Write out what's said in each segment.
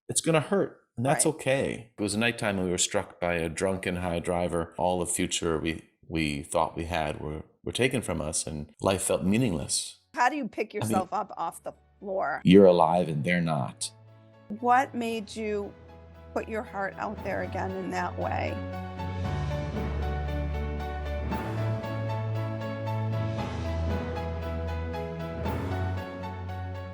it's going to hurt. And that's Right. okay. It was nighttime and we were struck by a drunken high driver. All the future we thought we had were taken from us, and life felt meaningless. How do you pick I mean, yourself up off the floor? you're alive and they're not. What made you put your heart out there again in that way?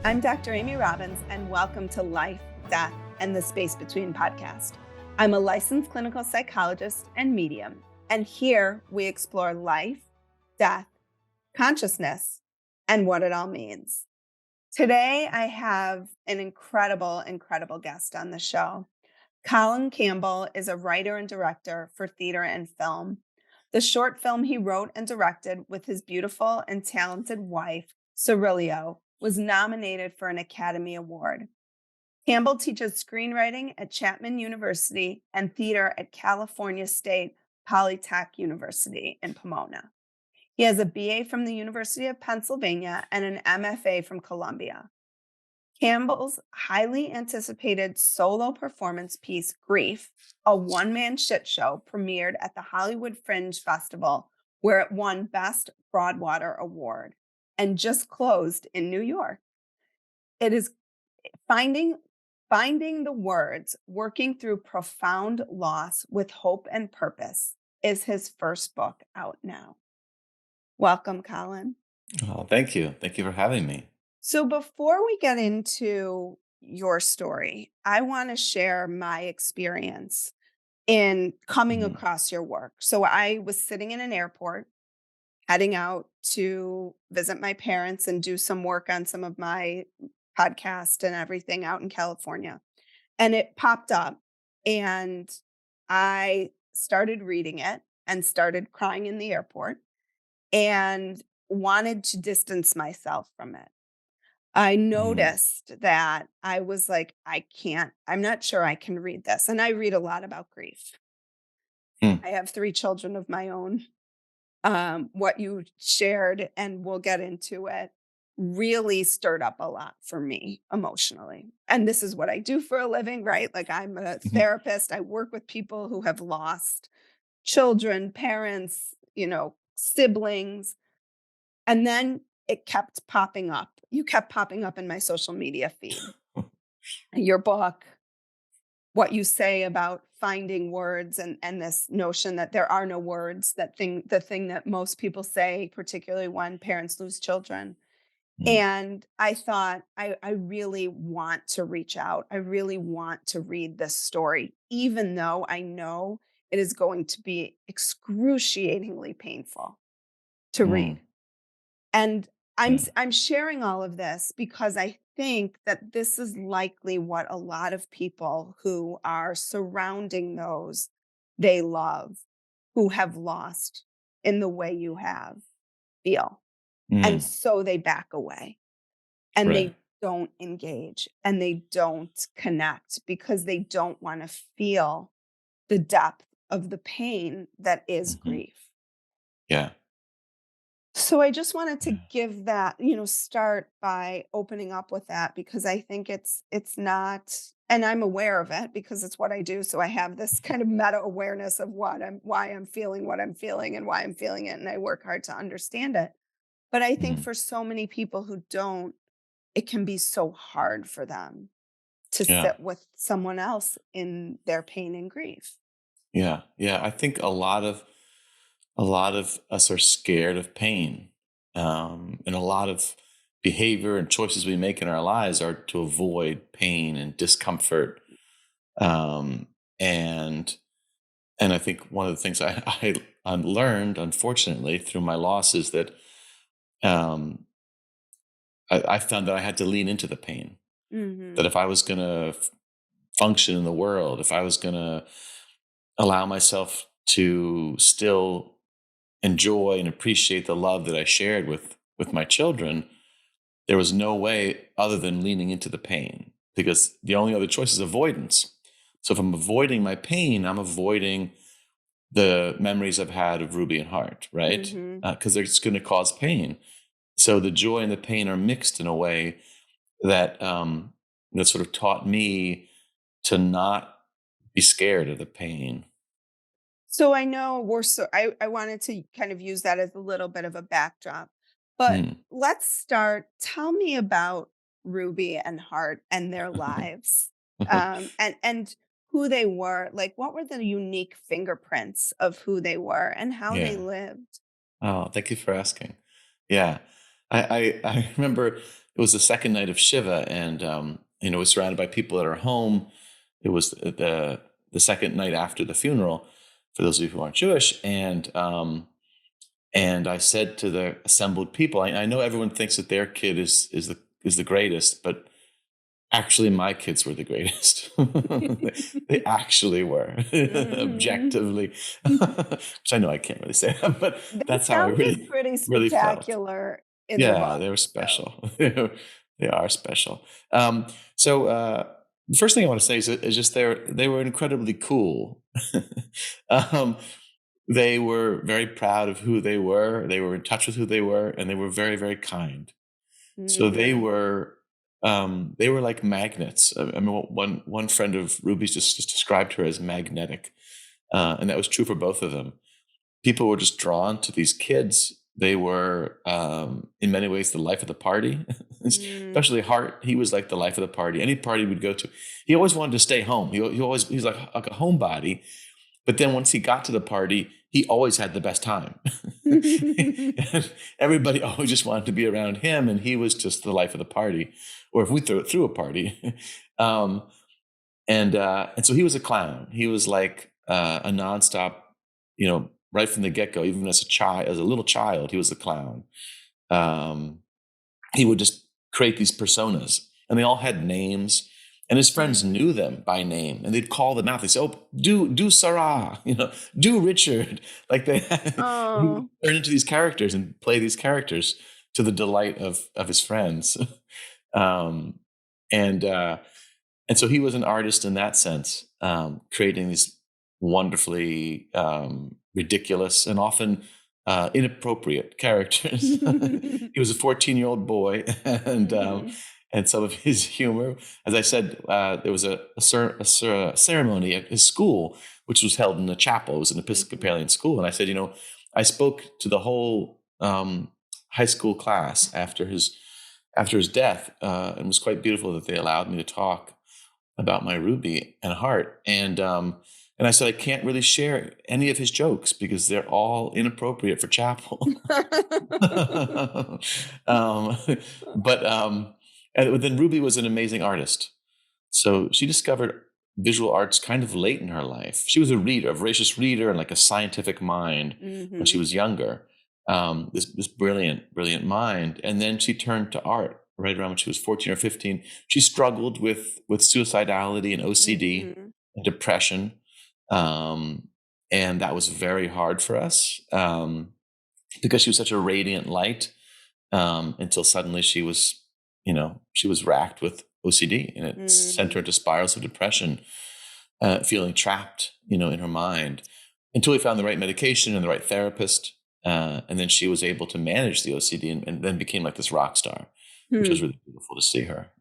I'm Dr. Amy Robbins, and welcome to Life, Death, and the Space Between podcast. I'm a licensed clinical psychologist and medium, and here we explore life, death, consciousness, and what it all means. Today, I have an incredible guest on the show. Colin Campbell is a writer and director for theater and film. The short film he wrote and directed with his beautiful and talented wife, Cirilio, was nominated for an Academy Award. Campbell teaches screenwriting at Chapman University and theater at California State Polytech University in Pomona. He has a BA from the University of Pennsylvania and an MFA from Columbia. Campbell's highly anticipated solo performance piece, Grief, a one-man shit show, premiered at the Hollywood Fringe Festival, where it won Best Broadwater Award and just closed in New York. It is finding finding the words, working through profound loss with hope and purpose is his first book out now. Welcome, Colin. Oh, thank you. Thank you for having me. So before we get into your story, I want to share my experience in coming Mhm. across your work. So I was sitting in an airport, heading out to visit my parents and do some work on some of my podcast and everything out in California. And it popped up, and I started reading it and started crying in the airport and wanted to distance myself from it. I Mhm. noticed that I was like, I'm not sure I can read this. And I read a lot about grief. Mm. I have 3 children of my own. What you shared, and we'll get into it, really stirred up a lot for me emotionally. And this is what I do for a living, right? Like, I'm a Mhm. therapist. I work with people who have lost children, parents, siblings. And then it kept popping up. You kept popping up in my social media feed. Your book, what you say about finding words, and this notion that there are no words, the thing that most people say, particularly when parents lose children. Mm. And I thought, I really want to reach out. I really want to read this story, even though I know it is going to be excruciatingly painful to Mm. read. And Yeah. I'm sharing all of this because I think that this is likely what a lot of people who are surrounding those they love, who have lost in the way you have, feel. And Mm. so they back away and Right. they don't engage and they don't connect because they don't want to feel the depth of the pain that is Mhm. grief. Yeah. So I just wanted to Yeah. give that, start by opening up with that because I think it's not, and I'm aware of it because it's what I do. So I have this kind of meta awareness of why I'm feeling what I'm feeling and why I'm feeling it. And I work hard to understand it. But I think Mhm. for so many people who don't, it can be so hard for them to Yeah. sit with someone else in their pain and grief. Yeah. Yeah. I think a lot of us are scared of pain, and a lot of behavior and choices we make in our lives are to avoid pain and discomfort. Um, and and I think one of the things I learned, unfortunately, through my loss is that um, I found that I had to lean into the pain. That Mhm. if I was going to function in the world, if I was going to allow myself to still enjoy and appreciate the love that I shared with my children, there was no way other than leaning into the pain, because the only other choice is avoidance. So if I'm avoiding my pain, I'm avoiding the memories I've had of Ruby and Hart, right? Mhm. Because it's going to cause pain. So the joy and the pain are mixed in a way that that sort of taught me to not be scared of the pain. So I know I wanted to kind of use that as a little bit of a backdrop. But Mm. let's start. Tell me about Ruby and Hart and their lives. And who they were. Like what were the unique fingerprints of who they were and how they Yeah. lived? Oh, thank you for asking. Yeah. I remember it was the second night of Shiva, and we're surrounded by people at our home. It was the second night after the funeral, for those of you who aren't Jewish, and I said to the assembled people, I know everyone thinks that their kid is the greatest, but actually my kids were the greatest. They actually were, Mhm. objectively, which I know I can't really say, but They that's how I sounded really, pretty really felt. spectacular in the Yeah, book. they were So special. They are special. So the first thing I want to say is just they were incredibly cool. um, they were very proud of who they were. They were in touch with who they were, and they were very, very kind. So mhm. they were like magnets. I mean, one friend of Ruby's just described her as magnetic, and that was true for both of them. People were just drawn to these kids. They were, in many ways, the life of the party. Mm. Especially Hart, he was like the life of the party. Any party we'd go to, he always wanted to stay home. He's like a homebody. But then once he got to the party, he always had the best time. And everybody always just wanted to be around him, and he was just the life of the party. Or if we threw a party, um, and so he was a clown. He was like a nonstop, right from the get go. Even as a little child, he was a clown. Um, he would just create these personas, and they all had names, and his friends Mhm. knew them by name, and they'd call them out. They say, "Oh, do Sarah, do Richard." Like he would Oh. turn into these characters and play these characters to the delight of his friends. um, and uh, and so he was an artist in that sense, creating these wonderfully ridiculous and often inappropriate characters. He was a 14-year-old boy, Mhm. and some of his humor, as I said, there was a ceremony at his school, which was held in the chapel. It was an Mhm. Episcopalian school, and I said, I spoke to the whole high school class after his death, and it was quite beautiful that they allowed me to talk about my Ruby and Hart. And I said I can't really share any of his jokes because they're all inappropriate for chapel. um, but and then Ruby was an amazing artist. So she discovered visual arts kind of late in her life. She was a reader, a voracious reader, and like a scientific mind when she Mhm. was younger. This brilliant, brilliant mind, and then she turned to art right around when she was 14 or 15. She struggled with suicidality and OCD Mhm. and depression, um, and that was very hard for us because she was such a radiant light until suddenly she was racked with OCD, and it sent her Mhm. into spirals of depression, feeling trapped, in her mind, until we found the right medication and the right therapist, and then she was able to manage the OCD and then became like this rock star, which was Hmm. really beautiful to see her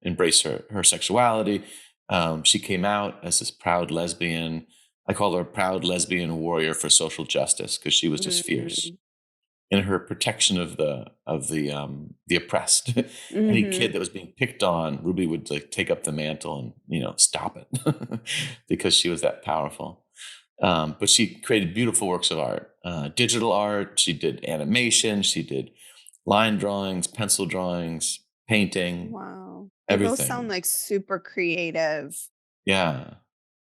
embrace her sexuality. She came out as this proud lesbian. I call her a proud lesbian warrior for social justice because she was just fierce Mhm. in her protection of the oppressed. Any kid Mhm. that was being picked on, Ruby would like take up the mantle and stop it because she was that powerful. But she created beautiful works of art, digital art. She did animation. She did line drawings, pencil drawings, painting, Wow. They both sound everything. like super creative, Yeah,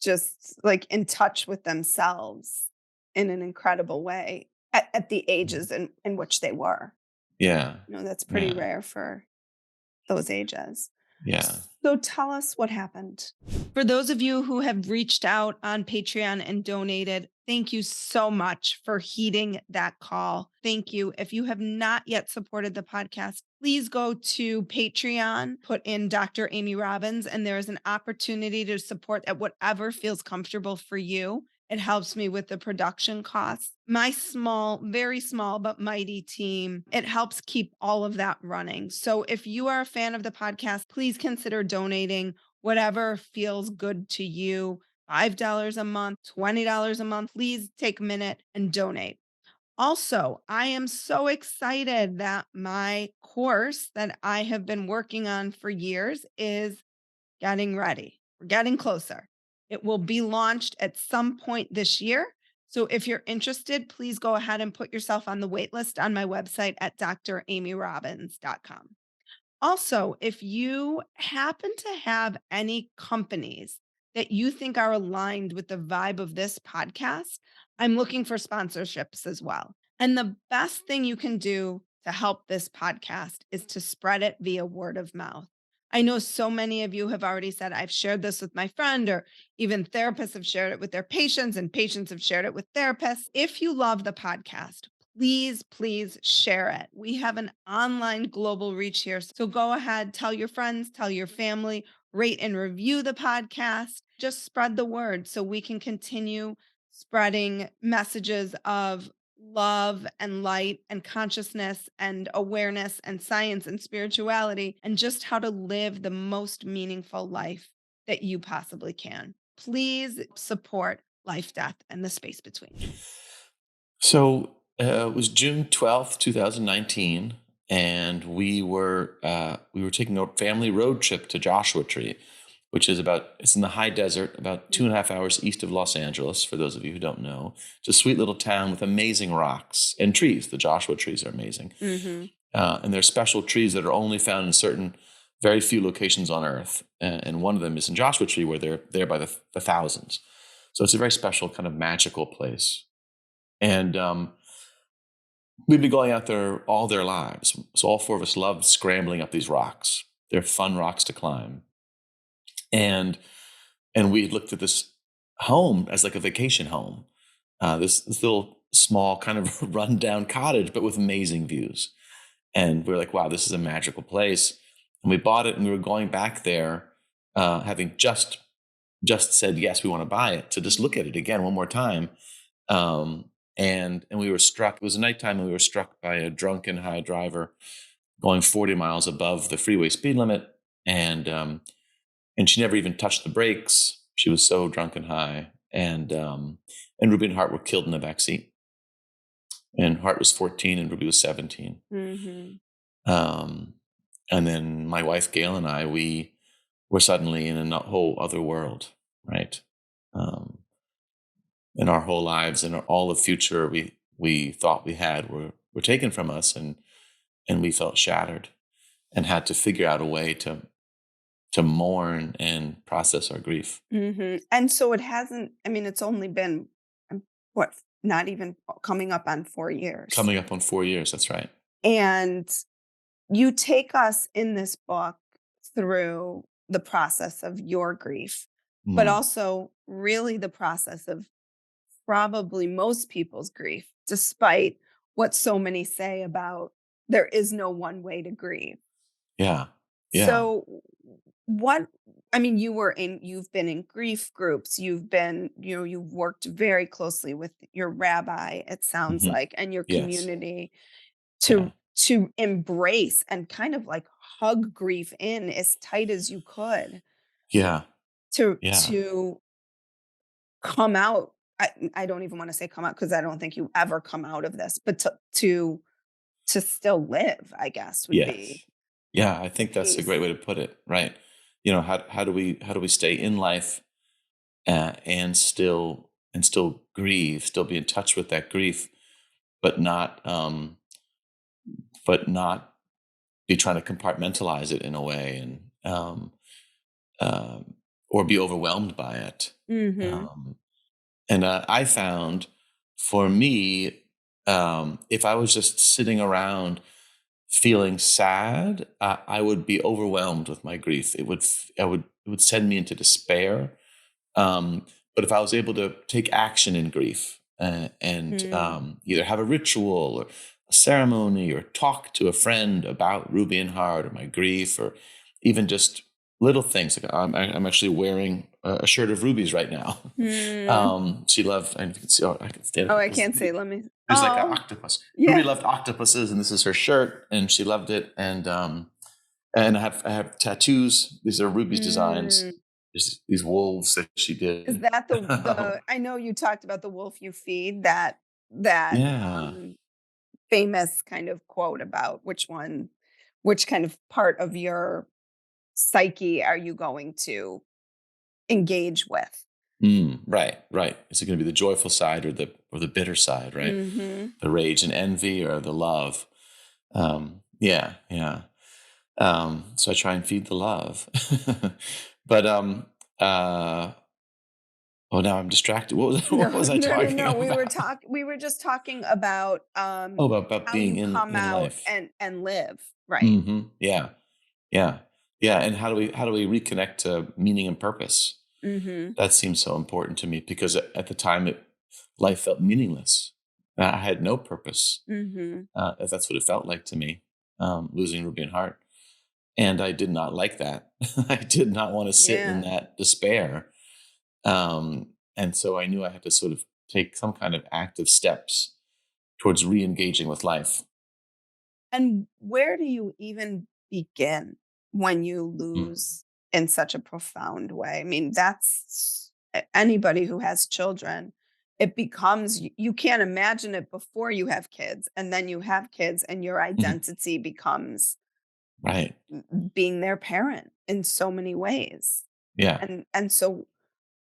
just like in touch with themselves in an incredible way at the ages in which they were. yeah, That's pretty yeah, rare for those ages. yeah. So tell us what happened. For those of you who have reached out on Patreon and donated, thank you so much for heeding that call. Thank you. If you have not yet supported the podcast, please go to Patreon, put in Dr. Amy Robbins, and there is an opportunity to support at whatever feels comfortable for you. It helps me with the production costs. My small, very small, but mighty team, it helps keep all of that running. So if you are a fan of the podcast, please consider donating whatever feels good to you. $5 a month, $20 a month. Please take a minute and donate. Also, I am so excited that my course that I have been working on for years is getting ready. We're getting closer. It will be launched at some point this year. So if you're interested, please go ahead and put yourself on the wait list on my website at dramyrobbins.com. Also, if you happen to have any companies that you think are aligned with the vibe of this podcast, I'm looking for sponsorships as well. And the best thing you can do to help this podcast is to spread it via word of mouth. I know so many of you have already said, I've shared this with my friend, or even therapists have shared it with their patients, and patients have shared it with therapists. If you love the podcast, please share it. We have an online global reach here. So go ahead, tell your friends, tell your family, rate and review the podcast. Just spread the word so we can continue spreading messages of love and light and consciousness and awareness and science and spirituality and just how to live the most meaningful life that you possibly can. Please support life, death, and the space between. So it was June 12th, 2019, and we were taking a family road trip to Joshua Tree, which is it's in the high desert, about 2.5 hours east of Los Angeles, for those of you who don't know. It's a sweet little town with amazing rocks and trees. The Joshua trees are amazing. Mm-hmm. And they're special trees that are only found in certain, very few locations on Earth. And one of them is in Joshua Tree, where they're there by the thousands. So it's a very special, kind of magical place. And we'd been going out there all their lives. So all four of us loved scrambling up these rocks. They're fun rocks to climb. And we had looked at this home as like a vacation home, this little small kind of rundown cottage, but with amazing views. And we were like, wow, this is a magical place. And we bought it, and we were going back there, having just said, yes, we want to buy it, to just look at it again one more time. And we were struck. It was nighttime, and we were struck by a drunken high driver going 40 miles above the freeway speed limit. And she never even touched the brakes. She was so drunk and high. And Ruby and Hart were killed in the backseat. And Hart was 14 and Ruby was 17. Mm-hmm. And then my wife, Gail, and I, we were suddenly in a whole other world, right? And our whole lives and all the future we thought we had were taken from us, and we felt shattered and had to figure out a way to mourn and process our grief. Mm-hmm. And so it hasn't, I mean, it's only been, what, not even coming up on 4 years. Coming up on 4 years, that's right. And you take us in this book through the process of your grief, but also really the process of probably most people's grief, despite what so many say about there is no one way to grieve. Yeah. So you've been in grief groups, you've worked very closely with your rabbi, it sounds like, and your community to embrace and kind of like hug grief in as tight as you could. To come out. I don't even want to say come out, because I don't think you ever come out of this, but to still live, I guess, would be. Yeah, I think that's a great way to put it, right? How do we stay in life and still grieve, still be in touch with that grief, but not be trying to compartmentalize it in a way, and or be overwhelmed by it. Mm-hmm. And I found, for me, if I was just sitting around feeling sad, I would be overwhelmed with my grief. It would send me into despair. But if I was able to take action in grief, and either have a ritual or a ceremony, or talk to a friend about Ruby and Hart or my grief, or even just little things. Like I'm actually wearing a shirt of Ruby's right now. She loved, and you can see, I can stand. Oh, I can't see. Let me. There's like an octopus. Yeah. Ruby loved octopuses, and this is her shirt, and she loved it. And And I have tattoos. These are Ruby's designs. Mm. There's these wolves that she Is did. that the I know you talked about the wolf you feed, that Yeah. famous kind of quote about which kind of part of your psyche are you going to engage with? Right, right. Is it going to be the joyful side or the bitter side, right? Mhm. The rage and envy or the love? Yeah, yeah. So I try and feed the love. But uh oh, now I'm distracted. What was No, what was I no, no, talking no. about? We were just talking about Oh, about how being you come in out life. and live, right? Yeah, yeah, yeah. And how do we reconnect to meaning and purpose? Mhm. That seems so important to me because at the time life felt meaningless. I had no purpose. Mhm. If that's what it felt like to me, losing Ruby and Hart. And I did not like that. I did not want to sit in Yeah. that despair. And so I knew I had to sort of take some kind of active steps towards re-engaging with life. And where do you even begin when you Mm, lose in such a profound way? I mean, that's anybody who has children, it becomes you can't imagine it before you have kids, and then you have kids and your mhm. identity becomes Right. being their parent in so many ways. Yeah. And so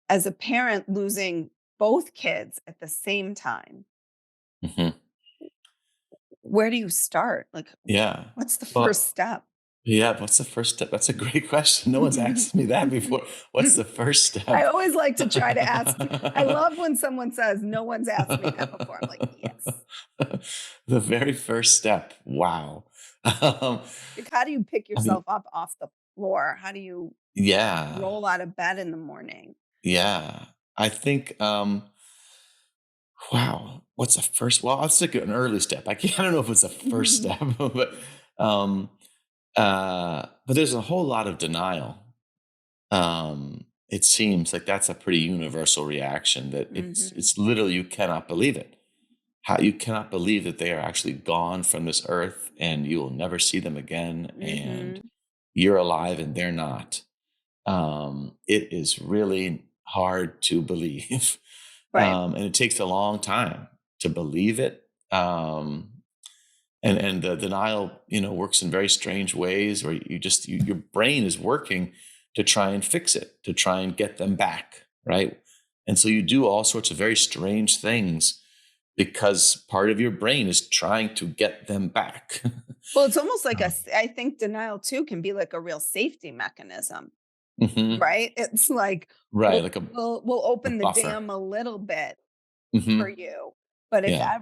as a parent losing both kids at the same time, Hmm. where do you start? Like Yeah. what's the first Well, step? yeah. What's the first step? That's a great question. No one's asked me that before. What's the first I step? always like to try to ask I love when someone says, "No one's asked me that before." I'm like, "Yes." The very first step. Wow. Um, Like, how do you pick I mean, yourself up off the floor? How do you yeah, roll out of bed in the morning? yeah. I think, wow, what's the first? Well, I'll take an early step. I don't know if it's a first step, um, but there's a whole lot of denial. It seems like that's a pretty universal reaction that Mhm. it's literally you cannot believe it. How you cannot believe that they are actually gone from this earth and you will never see them again, and Mhm. you're alive and they're not. It is really hard to believe, Right. and it takes a long time to believe it. And the denial, works in very strange ways, where your brain is working to try and fix it, to try and get them back, right? And so you do all sorts of very strange things because part of your brain is trying to get them back. Well, it's almost like Um, I think denial too can be like a real safety mechanism, mhm. right? It's like Right, like we'll a open the buffer. dam a little bit for Hmm. you. But Yeah.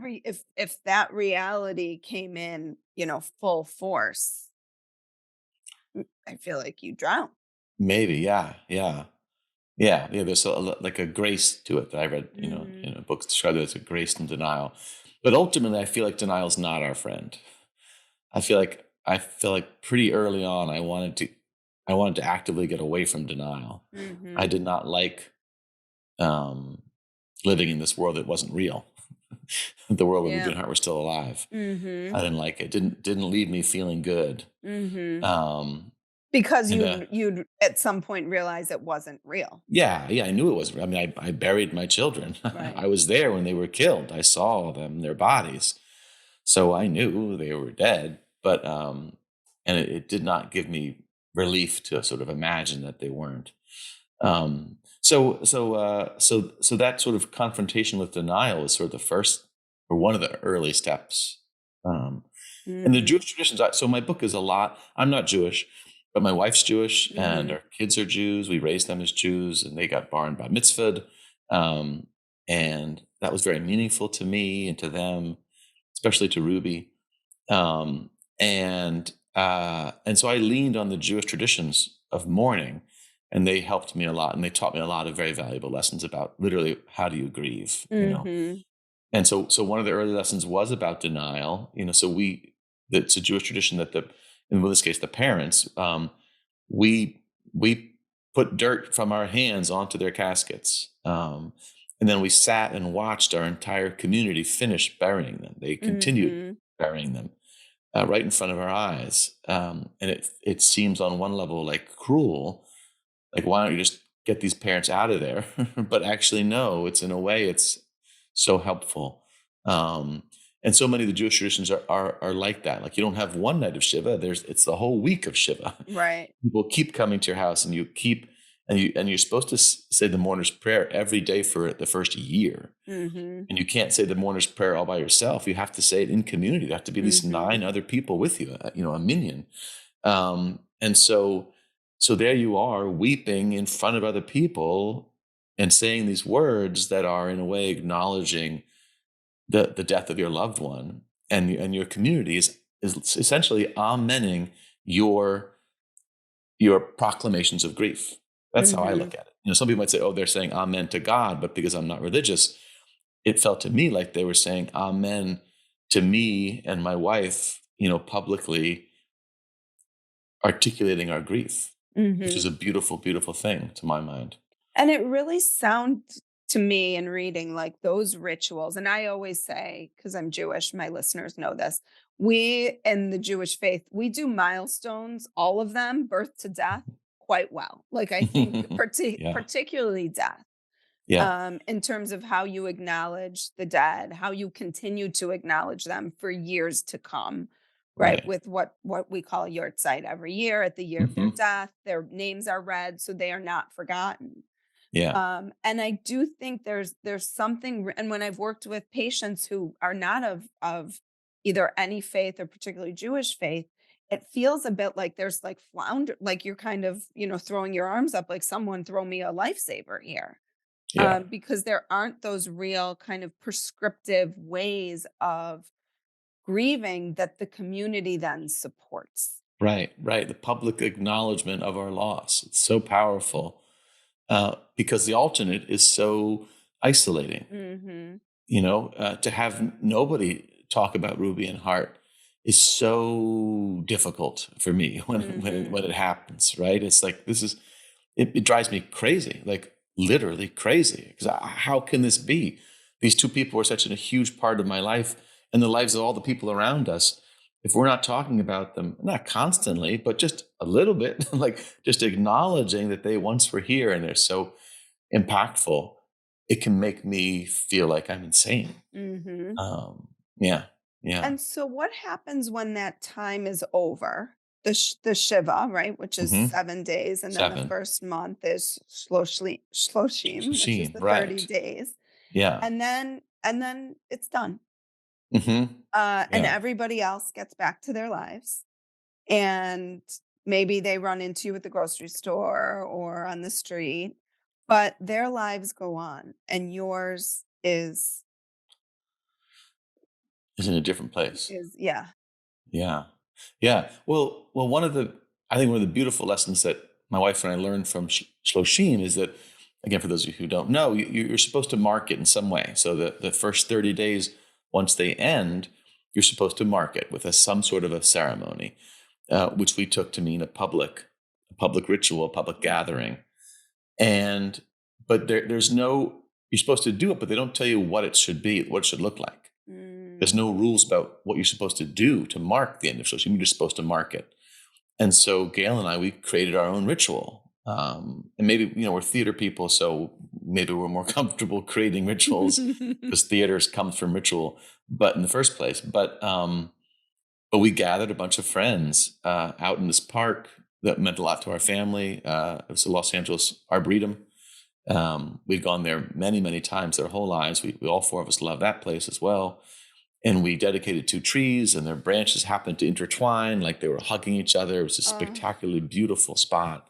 if that reality came in, full force, I feel like you drown. Maybe, yeah, yeah, yeah, yeah. There's like a grace to it that I read, Mhm. in a book described it as a grace in denial. But ultimately, I feel like denial is not our friend. I feel like pretty early on, I wanted to actively get away from denial. I Mhm. did not like um, living in this world that wasn't real, the world where Ruby Yeah. and Hart were still alive. I Mhm. didn't like it. Didn't leave me feeling good. Mhm. Um, Because and you'd at some point realize it wasn't real. Yeah, yeah, I knew it was. I mean, I buried my children. Right. I was there when they were killed. I saw them, their bodies, so I knew they were dead. But and it did not give me relief to sort of imagine that they weren't. So that sort of confrontation with denial is sort of the first or one of the early steps. Um, and the Mhm. Jewish traditions. So my book is a lot. I'm not Jewish, but my wife's Jewish, and Mhm. our kids are Jews. We raised them as Jews, and they got bar and bat mitzvahed, um, and that was very meaningful to me and to them, especially to Ruby. Um, and so I leaned on the Jewish traditions of mourning, and they helped me a lot, and they taught me a lot of very valuable lessons about literally how do you grieve, Mhm. and so one of the early lessons was about denial. It's a Jewish tradition that in this case, the parents, we we put dirt from our hands onto their caskets. And then we sat and watched our entire community finish burying them. They continued Mhm. burying them. right in front of our eyes. And it seems on one level like cruel, like, why don't you just get these parents out of there? But actually, no, it's in a way, it's so helpful. Um, and so many of the Jewish traditions are like that. Like, you don't have one night of Shiva. It's the whole week of Shiva. Right. People keep coming to your house, and you're supposed to say the mourner's prayer every day for the first year. Mhm. And you can't say the mourner's prayer all by yourself. You have to say it in community. There have to be at least Mhm. 9 other people with you, a minion. And so there you are, weeping in front of other people and saying these words that are in a way acknowledging the death of your loved one, and your community is essentially amening your proclamations of grief. That's how I Mhm. look at it. Some people might say, oh, they're saying amen to God, but because I'm not religious, it felt to me like they were saying amen to me and my wife, publicly articulating our grief, which is Mhm. a beautiful, beautiful thing to my mind. And it really sounds to me in reading like those rituals. And I always say, because I'm Jewish, my listeners know this. We in the Jewish faith, we do milestones, all of them, birth to death, quite well. Like I think, Yeah. particularly death. Yeah. In terms of how you acknowledge the dead, how you continue to acknowledge them for years to come, right? Right. With what we call yahrzeit every year at the year of their Hmm. death, their names are read so they are not forgotten. Yeah. And I do think there's something, and when I've worked with patients who are not of either any faith or particularly Jewish faith, it feels a bit like there's like flounder, like you're kind of throwing your arms up, like someone throw me a lifesaver here, Yeah. because there aren't those real kind of prescriptive ways of grieving that the community then supports. Right. Right. The public acknowledgement of our loss. It's so powerful, because the alternate is so isolating. Mhm. To have nobody talk about Ruby and Hart is so difficult for me when Mhm. it happens. Right? It's like it drives me crazy, like literally crazy. Because how can this be? These two people are such a huge part of my life and the lives of all the people around us. If we're not talking about them, not constantly, but just a little bit, like just acknowledging that they once were here and they're so impactful, it can make me feel like I'm insane. Mhm. Um, yeah, yeah. And so what happens when that time is over? The Shiva, right, which is Hmm. 7 days, and then the 7. first month is Shloshim, which is Sheen, the 30 right. days. Yeah. And then it's done. Hmm. And Yeah. everybody else gets back to their lives. And maybe they run into you at the grocery store or on the street, but their lives go on and yours Is in a different place. is yeah. Yeah. Yeah. Well, I think one of the beautiful lessons that my wife and I learned from Shloshim is that, again, for those of you who don't know, you're supposed to mark it in some way. So the first 30 days, once they end, you're supposed to mark it with some sort of a ceremony, which we took to mean a public ritual, a public gathering. And, but there's no, you're supposed to do it, but they don't tell you what it should be, what it should look like. There's Mm. no rules about what you're supposed to do to mark the end of social. You're just supposed to mark it. And so Gail and I, we created our own ritual. And maybe, we're theater people, so maybe we're more comfortable creating rituals because theaters comes from ritual, but in the first place. But we gathered a bunch of friends out in this park that meant a lot to our family. It was the Los Angeles Arboretum. We'd gone there many, many times their whole lives. We all 4 of us love that place as well. And we dedicated 2 trees, and their branches happened to intertwine like they were hugging each other. It was a Oh. spectacularly beautiful spot.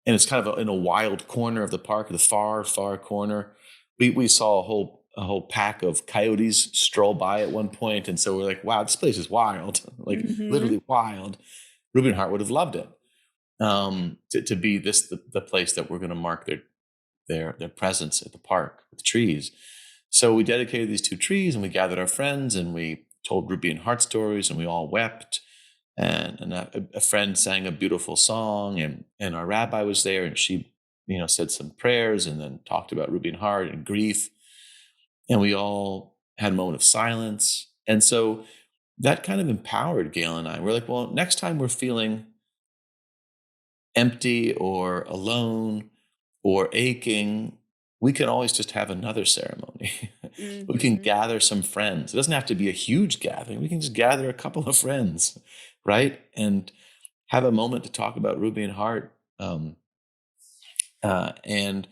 And it's kind of in a wild corner of the park, the far, far corner. We saw a whole pack of coyotes stroll by at one point, and so we're like, "Wow, this place is wild, like Mhm. literally wild." Ruben Hart would have loved it, to be the place that we're going to mark their presence at the park with trees. So we dedicated these 2 trees, and we gathered our friends, and we told Ruby and Hart stories, and we all wept. And a friend sang a beautiful song, and our rabbi was there, and she, said some prayers, and then talked about Ruby and Hart and grief, and we all had a moment of silence. And so that kind of empowered Gail and I. We're like, well, next time we're feeling empty or alone or aching, we can always just have another ceremony. We can Mhm. gather some friends. It doesn't have to be a huge gathering. We can just gather a couple of friends, right? And have a moment to talk about Ruby and Hart. And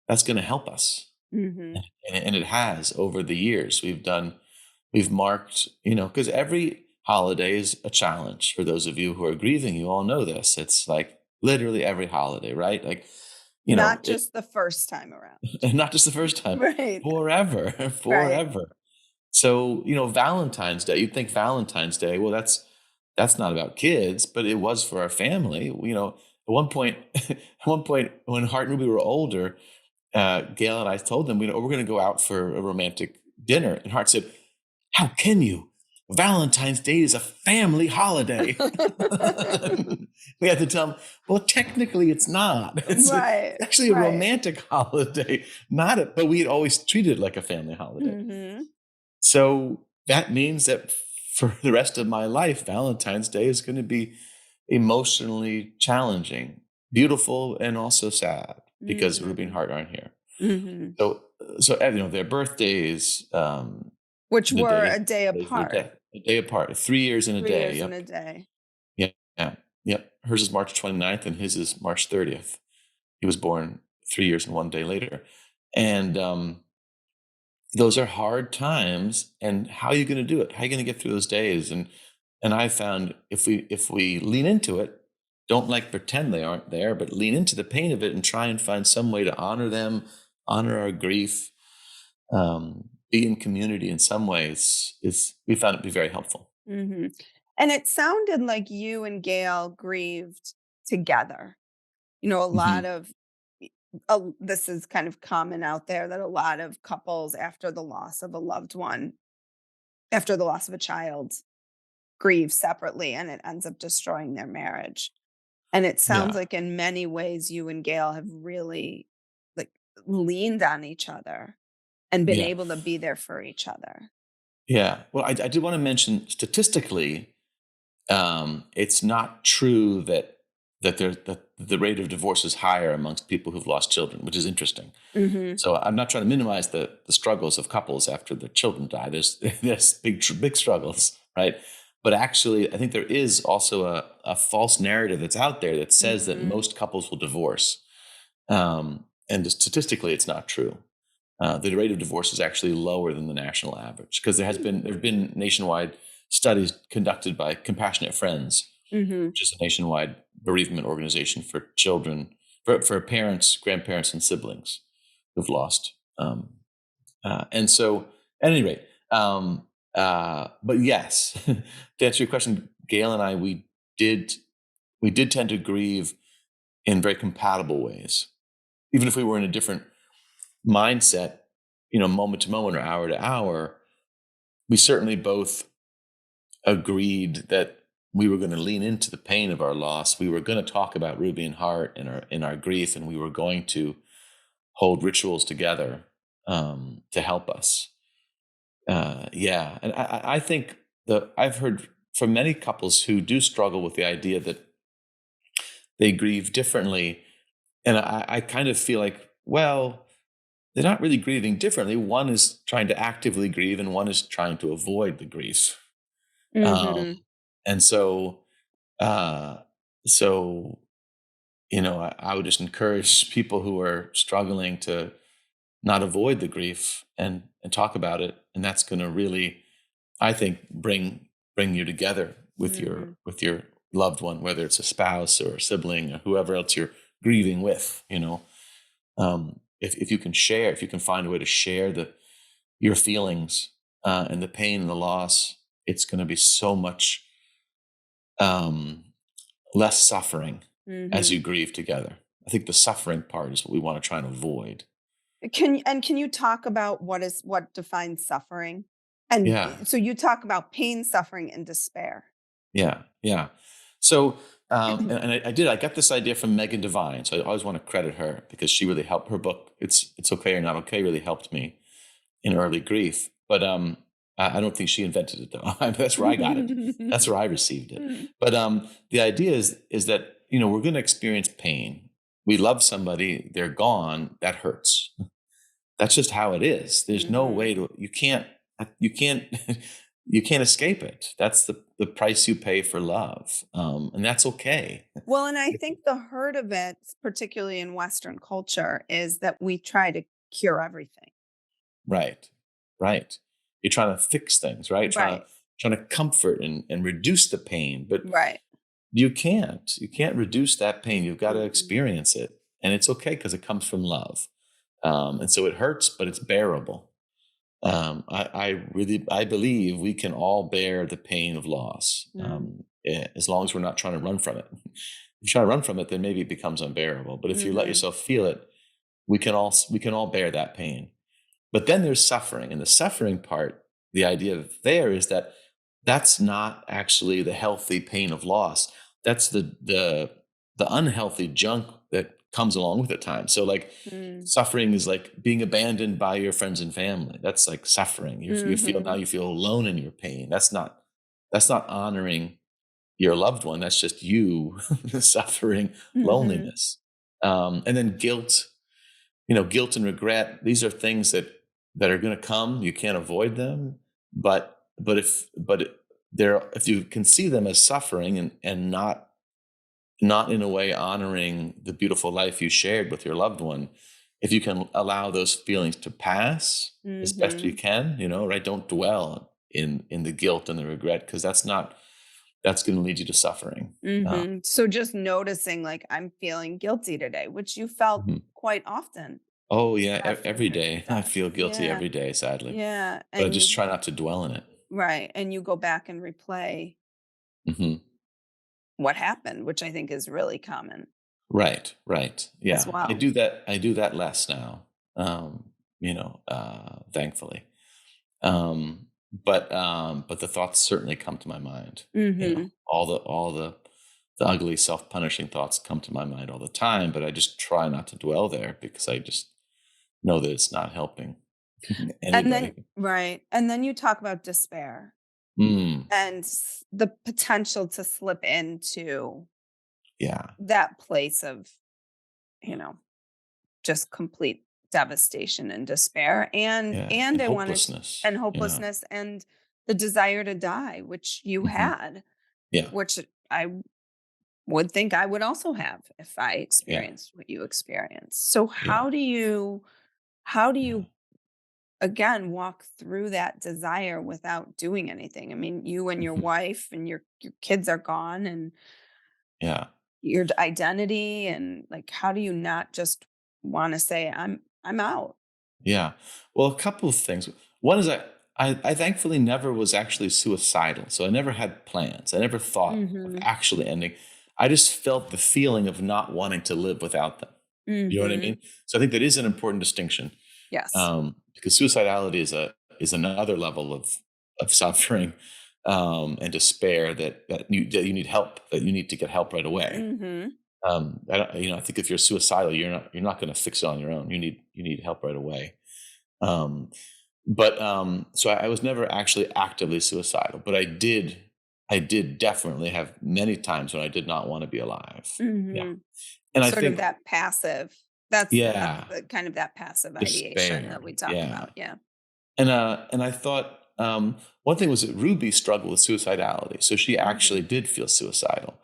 that's going to help us. Mhm. And it has over the years. We've marked, because every holiday is a challenge. For those of you who are grieving, you all know this. It's like literally every holiday, right? Like, Not it just the first time around. and not just the first time, Right. forever, Right. forever. So, Valentine's Day, you'd think Valentine's Day, well, that's not about kids, but it was for our family. At one point, at one point when Hart and Ruby were older, Gail and I told them, we're going to go out for a romantic dinner. And Hart said, "How can you? Valentine's Day is a family holiday." We had to tell them, well, technically it's not. It's Right. actually a Right. romantic holiday, but we had always treated it like a family holiday. Mhm. So that means that for the rest of my life, Valentine's Day is going to be emotionally challenging, beautiful, and also sad because Ruby and Mhm. Hart aren't here. Mhm. So their birthdays, Which the were days, a day days in apart. a day apart, 3 years in a 3 day. years in Yep, a day. yep, yeah, yep. Hers is March 29th, and his is March 30th. He was born 3 years and one day later, and those are hard times. And how are you going to do it? How are you going to get through those days? And I found if we lean into it, don't like pretend they aren't there, but lean into the pain of it and try and find some way to honor them, honor our grief, be in community in some ways, is we found it to be very helpful. Mhm. And it sounded like you and Gail grieved together. A lot Hmm. of this is kind of common out there that a lot of couples after the loss of a loved one, after the loss of a child, grieve separately and it ends up destroying their marriage. And it sounds Yeah, like in many ways you and Gail have really like leaned on each other and been yeah, able to be there for each other. yeah. Well, I did want to mention statistically, it's not true that the rate of divorce is higher amongst people who've lost children, which is interesting. Mhm. So I'm not trying to minimize the struggles of couples after the children die. There's big struggles, right? But actually, I think there is also a false narrative that's out there that says that Mhm. most couples will divorce, and statistically, it's not true. The rate of divorce is actually lower than the national average because there have been nationwide studies conducted by Compassionate Friends, Mhm. which is a nationwide bereavement organization for children, for parents, grandparents, and siblings who've lost. And so, at any rate, but yes, to answer your question, Gail and I, did we did tend to grieve in very compatible ways, even if we were in a different mindset, moment to moment or hour to hour. We certainly both agreed that we were going to lean into the pain of our loss. We were going to talk about Ruby and Hart and our grief, and we were going to hold rituals together, to help us. Yeah, and I think that I've heard from many couples who do struggle with the idea that they grieve differently, and I kind of feel like, well, they're not really grieving differently. One is trying to actively grieve, and one is trying to avoid the grief. Um, Mhm. and so, uh, so I would just encourage people who are struggling to not avoid the grief and talk about it, and that's going to really, I think, bring you together with your Mhm. loved one, whether it's a spouse or a sibling or whoever else you're grieving with. If you can share, if you can find a way to share your feelings, and the pain and the loss, it's going to be so much, um, less suffering as Mhm. you grieve together. I think the suffering part is what we want to try and avoid. Can you talk about what defines suffering? And Yeah, so you talk about pain, suffering, and despair. yeah, yeah. So, and I got this idea from Megan Devine. So I always want to credit her because she really helped. Her book, It's Okay or Not Okay, really helped me in early grief. But I don't think she invented it though. That's where I got it. That's where I received it. But the idea is that we're going to experience pain. We love somebody, they're gone. That hurts. That's just how it is. There's no Mhm. way to. You can't. You can't escape it. That's the price you pay for love, and that's okay. Well, and I think the hurt of it, particularly in Western culture, is that we try to cure everything. Right. Right. You're trying to fix things, right? Right. Trying to comfort and reduce the pain, but Right. you can't. You can't reduce that pain. You've got to Mhm. experience it, and it's okay because it comes from love. And so it hurts, but it's bearable. I believe we can all bear the pain of loss, Mm. as long as we're not trying to run from it. If you try to run from it, then maybe it becomes unbearable. But if you let Mhm. yourself feel it, we can all bear that pain. But then there's suffering, and the suffering part, the idea of there is that that's not actually the healthy pain of loss. That's the unhealthy junk that comes along with it time. So like Mm. suffering is like being abandoned by your friends and family. That's like suffering. You feel now Mhm. you feel alone in your pain. That's not honoring your loved one. That's just you suffering Mhm. loneliness. And then guilt, guilt and regret, these are things that are going to come. You can't avoid them, but if you can see them as suffering and not in a way honoring the beautiful life you shared with your loved one, if you can allow those feelings to pass as best you Mhm. can, right, don't dwell in the guilt and the regret, because that's going to lead you to suffering. Mhm. So just noticing, like, I'm feeling guilty today, which you felt Mhm. quite often Oh yeah, after every her day I death. feel guilty Yeah. every day, sadly, Yeah. but I And just you try not to dwell in it. right. And you go back and replay Hmm. what happened, which I think is really common Right, right. as Yeah. I well. do that. I do that less now. Thankfully. But the thoughts certainly come to my mind. Mhm. All the ugly self-punishing thoughts come to my mind all the time, but I just try not to dwell there because I just know that it's not helping And then anybody. right. And then you talk about despair Mm, and the potential to slip into yeah. that place of, you know, just complete devastation and despair Yeah. and And I wanted hopelessness. and Yeah. hopelessness and the desire to die, which you Hmm. had, Yeah. which I would think I would also have if I Yeah. experienced what you experienced. So Yeah. how do you Yeah. again walk through that desire without doing anything? I mean, you and your Mhm. wife and your kids are gone and Yeah. your identity and like how do you not just want to say I'm out? Yeah. Well, a couple of things. One is I thankfully never was actually suicidal. So I never had plans. I never thought of Mhm. actually ending. I just felt the feeling of not wanting to live without them. You know what I Mhm. mean? So I think that is an important distinction, Yes. because suicidality is another level of suffering, and despair that you need help, that you need to get help right away. Mhm. I think if you're suicidal, you're not going to fix it on your own. You need help right away. Um, so I was never actually actively suicidal, but I did definitely have many times when I did not want to be alive. Yeah. Mhm. And I Sort of think, that passive. That's yeah, the kind of that passive ideation that despair. we talk Yeah. about. Yeah. And I thought, one thing was that Ruby struggled with suicidality. So she actually Mhm. did feel suicidal,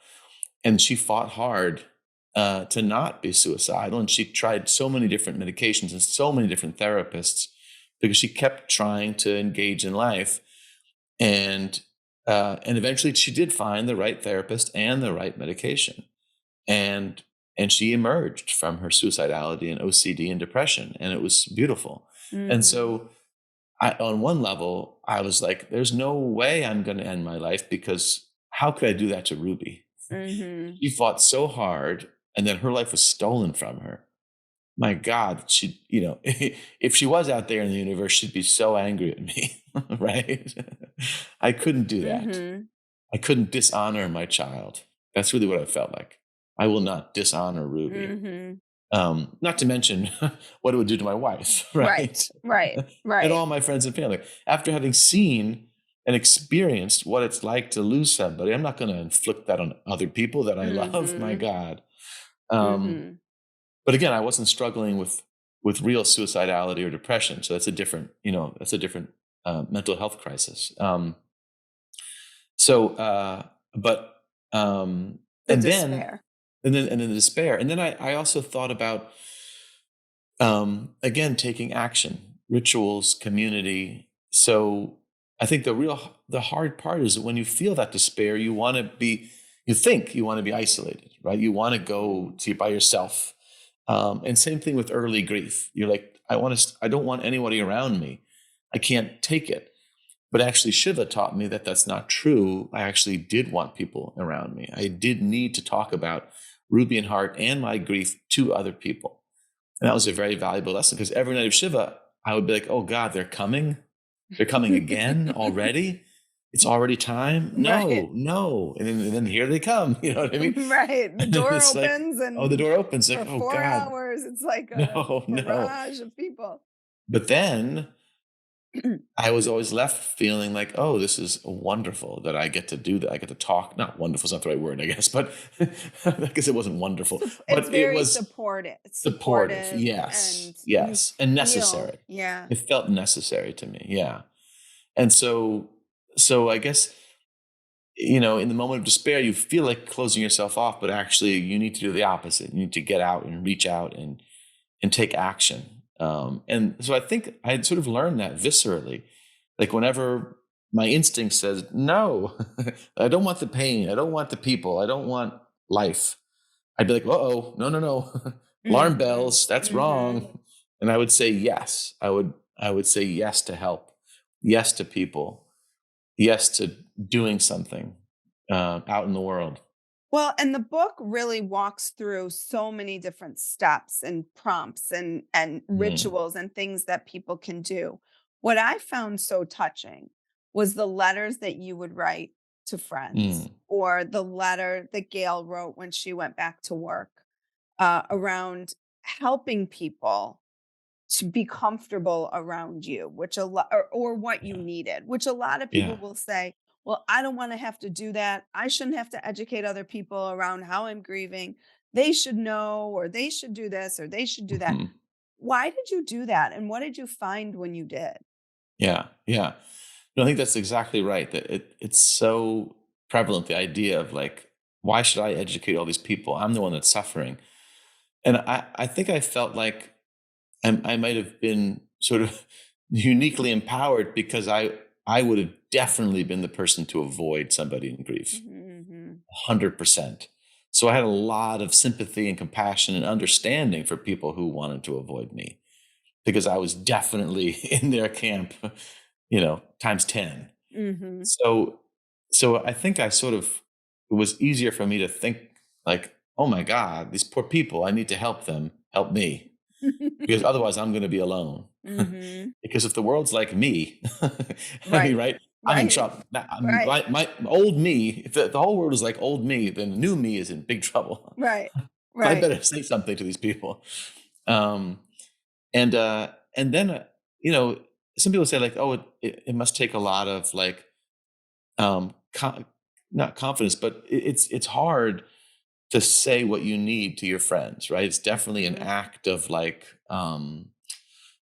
and she fought hard to not be suicidal. And she tried so many different medications and so many different therapists because she kept trying to engage in life. And eventually she did find the right therapist and the right medication, and and she emerged from her suicidality and OCD and depression, and it was beautiful. And Mhm. so on one level, I was like, there's no way I'm going to end my life, because how could I do that to Ruby? Mhm. She fought so hard, and then her life was stolen from her. My God, if she was out there in the universe, she'd be so angry at me, right? I couldn't do that. Mhm. I couldn't dishonor my child. That's really what I felt like. I will not dishonor Ruby. Mhm. Not to mention what it would do to my wife, Right. right? Right. And Right. all my friends and family. After having seen and experienced what it's like to lose somebody, I'm not going to inflict that on other people that I love. My Mhm. God. Um, Mhm. but again, I wasn't struggling with real suicidality or depression, so that's a different, mental health crisis. So, but The and then despair. and then the despair, and then I also thought about again taking action, rituals, community. So I think the hard part is that when you feel that despair, you think you want to be isolated, right? You want to go Mhm. to by yourself. And same thing with early grief. You're like, I don't want anybody around me. I can't take it. But actually, Shiva taught me that that's not true. I actually did want people around me. I did need to talk about Ruby and Hart and my grief to other people. And that was a very valuable lesson because every night of Shiva, I would be like, oh God, they're coming. They're coming again already. It's already time. Right. No, no. And then here they come. You know what I mean? Right. The And door it's like, opens, oh, the and door opens. Like, for oh 4 God, hours, it's like a no, no. barrage of people. But then I was always left feeling like, oh, this is wonderful that I get to do that. I get to talk. Not wonderful is not the right word, I guess, but I guess it wasn't wonderful, It's but it very was supportive, supportive. supportive, Yes, and you yes, and feel, necessary. yeah. It felt necessary to me. Yeah, and so I guess in the moment of despair, you feel like closing yourself off, but actually, you need to do the opposite. You need to get out and reach out and take action. And so I think I had sort of learned that viscerally. Like whenever my instinct says, no, I don't want the pain. I don't want the people. I don't want life. I'd be like, uh-oh, no, no, no. Alarm Mhm. bells, that's Mhm. wrong. And I would say yes. I would say yes to help, yes to people, yes to doing something out in the world. Well, and the book really walks through so many different steps and prompts and Mm, rituals and things that people can do. What I found so touching was the letters that you would write to friends, mm, or the letter that Gail wrote when she went back to work, around helping people to be comfortable around you, which a lot, or what you yeah, needed, which a lot of people yeah. will say, well, I don't want to have to do that. I shouldn't have to educate other people around how I'm grieving. They should know, or they should do this, or they should do that. Mhm. Why did you do that? And what did you find when you did? Yeah, yeah. No, I think that's exactly right. That it's so prevalent, the idea of like, why should I educate all these people? I'm the one that's suffering. And I think I felt like I might have been sort of uniquely empowered because I would have definitely been the person to avoid somebody in grief, Mhm. 100%. So I had a lot of sympathy and compassion and understanding for people who wanted to avoid me because I was definitely in their camp, times 10. Mhm. So so I think I sort of it was easier for me to think like, "Oh my god, these poor people, I need to help them, help me, because otherwise I'm gonna be alone." Mhm. Because if the world's like me, I mean, Right. right? I'm in Right. trouble. Right. My old me, if the whole world is like old me, then the new me is in big trouble. Right. So I Right. better say something to these people. Um, and then, you know, some people say like, "Oh, it must take a lot of like um con- not confidence, but it's hard to say what you need to your friends, right? It's definitely an Mhm. act of like uh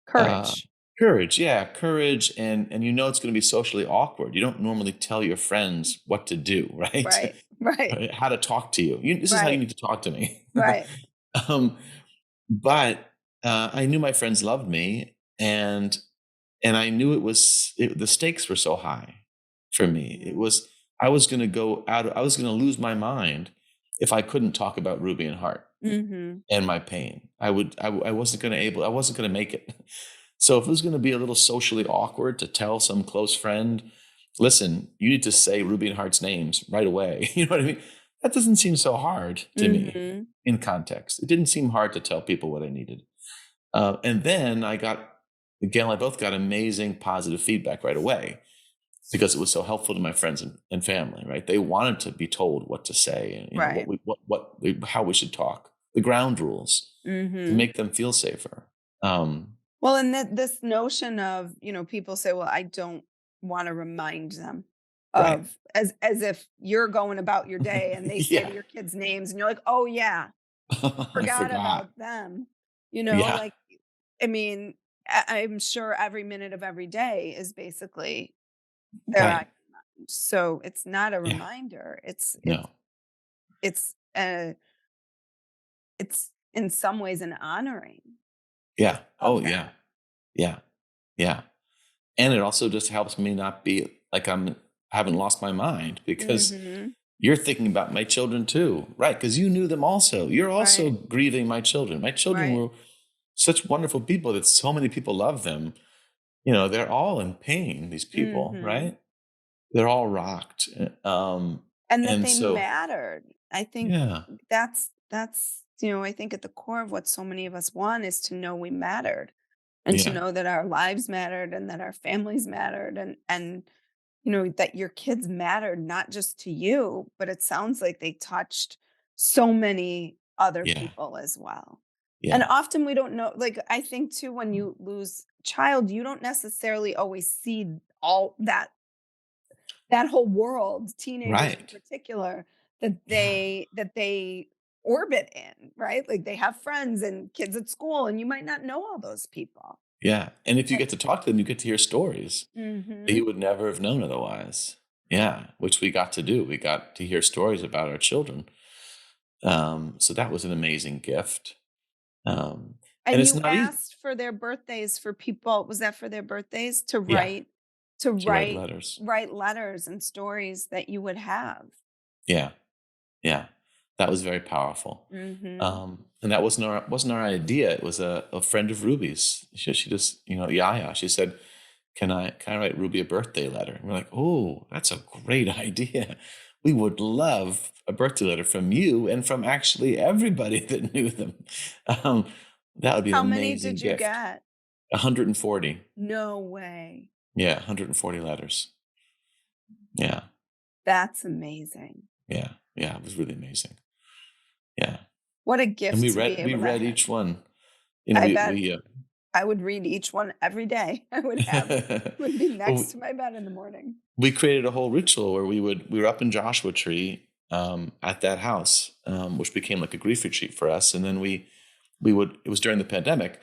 Courage. courage. Yeah, courage. And it's going to be socially awkward. You don't normally tell your friends what to do, right? Right. Right. How to talk to you. This is how you Right. need to talk to me. Right. um but I knew my friends loved me, and I knew the stakes were so high for me. It Mhm. was I was going to I was going to lose my mind if I couldn't talk about Ruby and Hart Mhm. and my pain. I wasn't going to I wasn't going to make it. So if it was going to be a little socially awkward to tell some close friend, listen, you need to say Ruby and Hart's names right away. You know what I mean? That doesn't seem so hard to me Mhm. in context. It didn't seem hard to tell people what I needed. And then Gail and I both got amazing positive feedback right away because it was so helpful to my friends and family, right? They wanted to be told what to say and, Right. how we should talk. the ground rules to Mhm. make them feel safer. Um, Well, and this notion of, people say, "Well, I don't wanna remind them right. of," as if you're going about your day and they say Yeah. to your kids' names and you're like, "Oh, yeah, I forgot forgot. about them." Yeah. Like, I mean, I'm sure every minute of every day is basically their Right. I so it's not a Yeah. reminder. No. It's, uh, it's in some ways an honoring Yeah. of Oh, yeah. that. Yeah. Yeah. And it also just helps me not be like haven't lost my mind because Mhm. you're thinking about my children too. Right. Because you knew them also. You're also Right, grieving my children. My children right. were such wonderful people that so many people love them. They're all in pain, these people, Mhm. right? They're all rocked. And that And they so, mattered. I think yeah. I think at the core of what so many of us want is to know we mattered and to Yeah. know that our lives mattered and that our families mattered and that your kids mattered not just to you, but it sounds like they touched so many other Yeah. people as well. And Yeah. often we don't know, like I think too, when you lose a child, you don't necessarily always see all that whole world, teenagers in Right. particular, that Yeah. they orbit in, right? Like they have friends and kids at school, and you might not know all those people. Yeah. And if you And get to talk to them, you get to hear stories that mhm. you would never have known otherwise. Yeah. Which we got to do. We got to hear stories about our children. So that was an amazing gift. Um, and And it's you not easy asked for their birthdays for people, was that for their birthdays? To yeah, write to to write write letters. write letters and stories that you would have. Yeah. Yeah. That was very powerful. Mhm. And that wasn't our idea. It was a friend of Ruby's. She just, Yaya, she said, can I write Ruby a birthday letter? And we're like, oh, that's a great idea. We would love a birthday letter from you and from actually everybody that knew them. Um, that would be an How many amazing did you gift. get? 140. No way. Yeah, 140 letters. Yeah, That's amazing. yeah, yeah. It was really amazing. Yeah, What a and gift we to be read we able to read each one. I We bet we I would read each one every day. I would have would be well, next to my bed in the morning. we created a whole ritual where we were up in Joshua Tree at that house, which became like a grief retreat for us. And then we would it was during the pandemic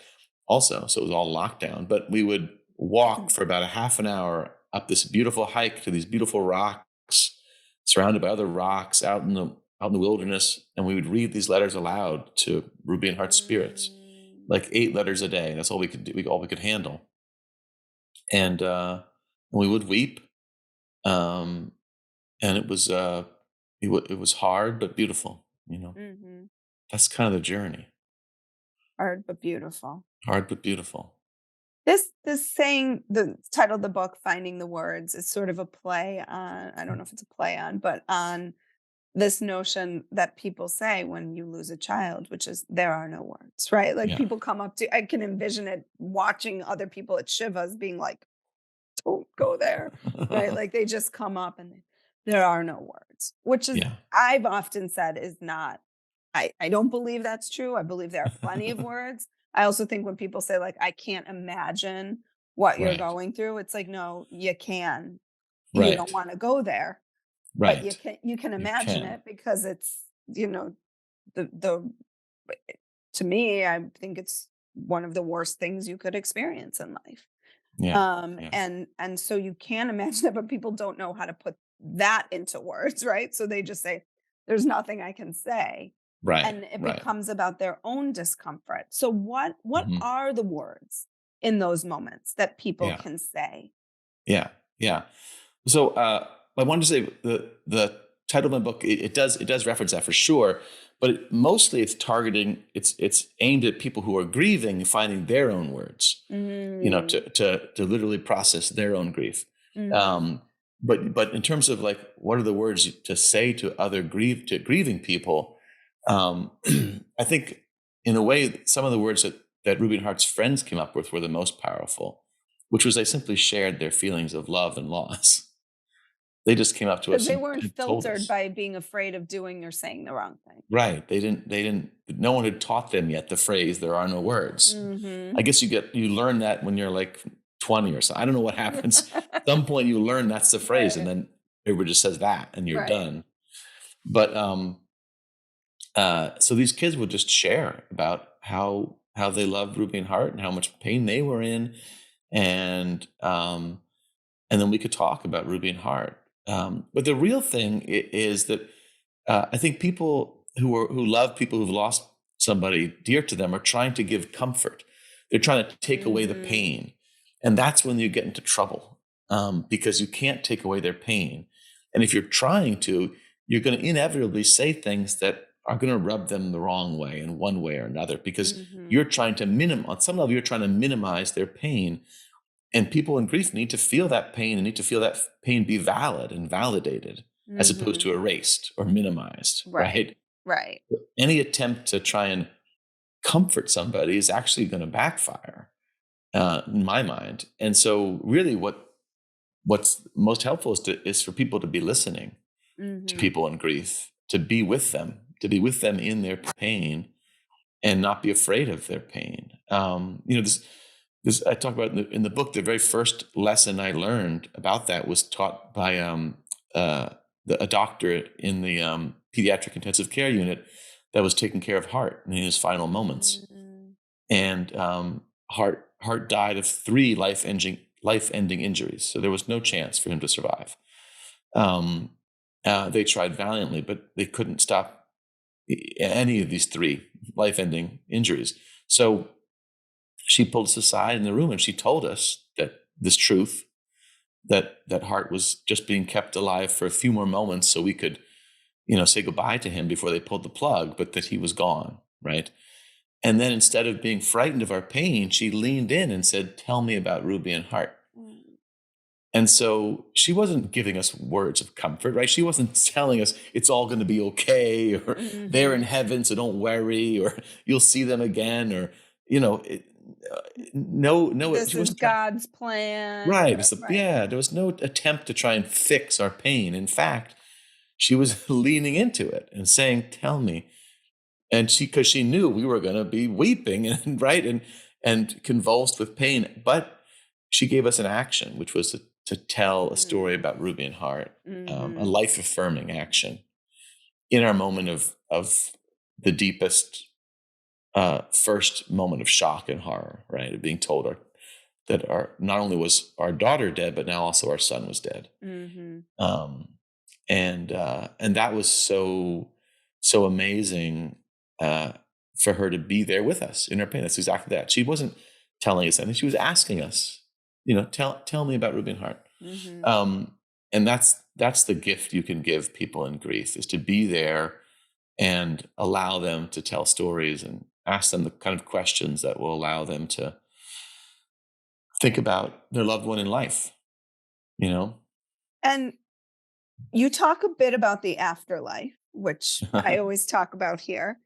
also, so it was all lockdown. But we would walk for about a half an hour up this beautiful hike to these beautiful rocks, surrounded by other rocks out in the wilderness, and we would read these letters aloud to Ruby and Hart's spirits, Mm. like 8 letters a day. That's all we could do. All we could handle, and we would weep. Um, and it was hard but beautiful. Mhm. That's kind of the journey. Hard but beautiful. Hard but beautiful. This saying, the title of the book, Finding the Words, is sort of a play on, I don't know if it's a play on, but on this notion that people say when you lose a child, which is there are no words, right? Like Yeah. people come up to, I can envision it watching other people at Shivas being like, don't go there, right? Like they just come up and there are no words, which is, Yeah. I've often said, is not, I don't believe that's true. I believe there are plenty of words. I also think when people say, like, I can't imagine what you're Right. going through, it's like, no, you can. You don't Right. want to go there, but Right. you can You imagine can. it because it's, the to me, I think it's one of the worst things you could experience in life. Yeah. Yeah. And so you can imagine it, but people don't know how to put that into words, right? So they just say, there's nothing I can say. Right. And it Right. becomes about their own discomfort. So what Mhm. are the words in those moments that people Yeah. can say? Yeah. Yeah. So I wanted to say the title of my book it does reference that for sure, but mostly it's targeting it's aimed at people who are grieving, finding their own words, Mm, to literally process their own grief. mhm, Um, but in terms of like what are the words to say to grieving people, I think in a way some of the words that Ruby and Hart's friends came up with were the most powerful, which was they simply shared their feelings of love and loss. They just came up to Because us they and, weren't and told filtered us. by being afraid of doing or saying the wrong thing. Right. They didn't, no one had taught them yet the phrase, there are no words. I Mhm. guess you learn that when you're like 20 or so. I don't know what happens. At some point you learn that's the phrase, and Right, then everybody just says that and you're right. done. But so these kids would just share about how they loved Ruby and Hart and how much pain they were in, and and then we could talk about Ruby and Hart. But the real thing is that I think people who love people who've lost somebody dear to them are trying to give comfort. They're trying to take away the Mhm, pain, and that's when you get into trouble, because you can't take away their pain. And if you're trying to, you're going to inevitably say things that are going to rub them the wrong way in one way or another, because mhm, you're trying to minimize, on some level, you're trying to minimize their pain. And people in grief need to feel that pain and need to feel that pain be valid and validated, as opposed to mhm. erased or minimized, Right, right? right. Any attempt to try and comfort somebody is actually going to backfire, in my mind. And so, really, what's most helpful is for people to be listening to Mhm, people in grief, to be with them in their pain, and not be afraid of their pain. This I talk about in the book. The very first lesson I learned about that was taught by uh, a doctor in the pediatric intensive care unit that was taking care of Hart in his final moments. mm, And Hart died of 3 life ending injuries, so there was no chance for him to survive. Um, they tried valiantly, but they couldn't stop any of these 3 life-ending injuries. So she pulled us aside in the room and she told us that this truth, that Hart was just being kept alive for a few more moments so we could, say goodbye to him before they pulled the plug, but that he was gone, right? And then instead of being frightened of our pain, she leaned in and said, "Tell me about Ruby and Hart." mm, And so she wasn't giving us words of comfort, right? She wasn't telling us it's all going to be okay, or they're in mhm. heaven, so don't worry, or you'll see them again, or you know, it, no. This She is wasn't God's plan, right. right. Yeah, there was no attempt to try and fix our pain. In fact, she was leaning into it and saying, "Tell me." And because she knew we were going to be weeping and right and convulsed with pain, but she gave us an action, which was to tell a story Mm, about Ruby and Hart, a mhm, life affirming action in our moment of the deepest, first moment of shock and horror, right, of being told that our not only was our daughter dead, but now also our son was dead. mhm. um, and that was so amazing, uh, for her to be there with us in her pain. That's exactly that. She wasn't telling us anything; she was asking us, tell me about Ruby and Hart. Mhm. Um, and that's the gift you can give people in grief, is to be there and allow them to tell stories and ask them the kind of questions that will allow them to think about their loved one in life. You know. And you talk a bit about the afterlife, which I always talk about here.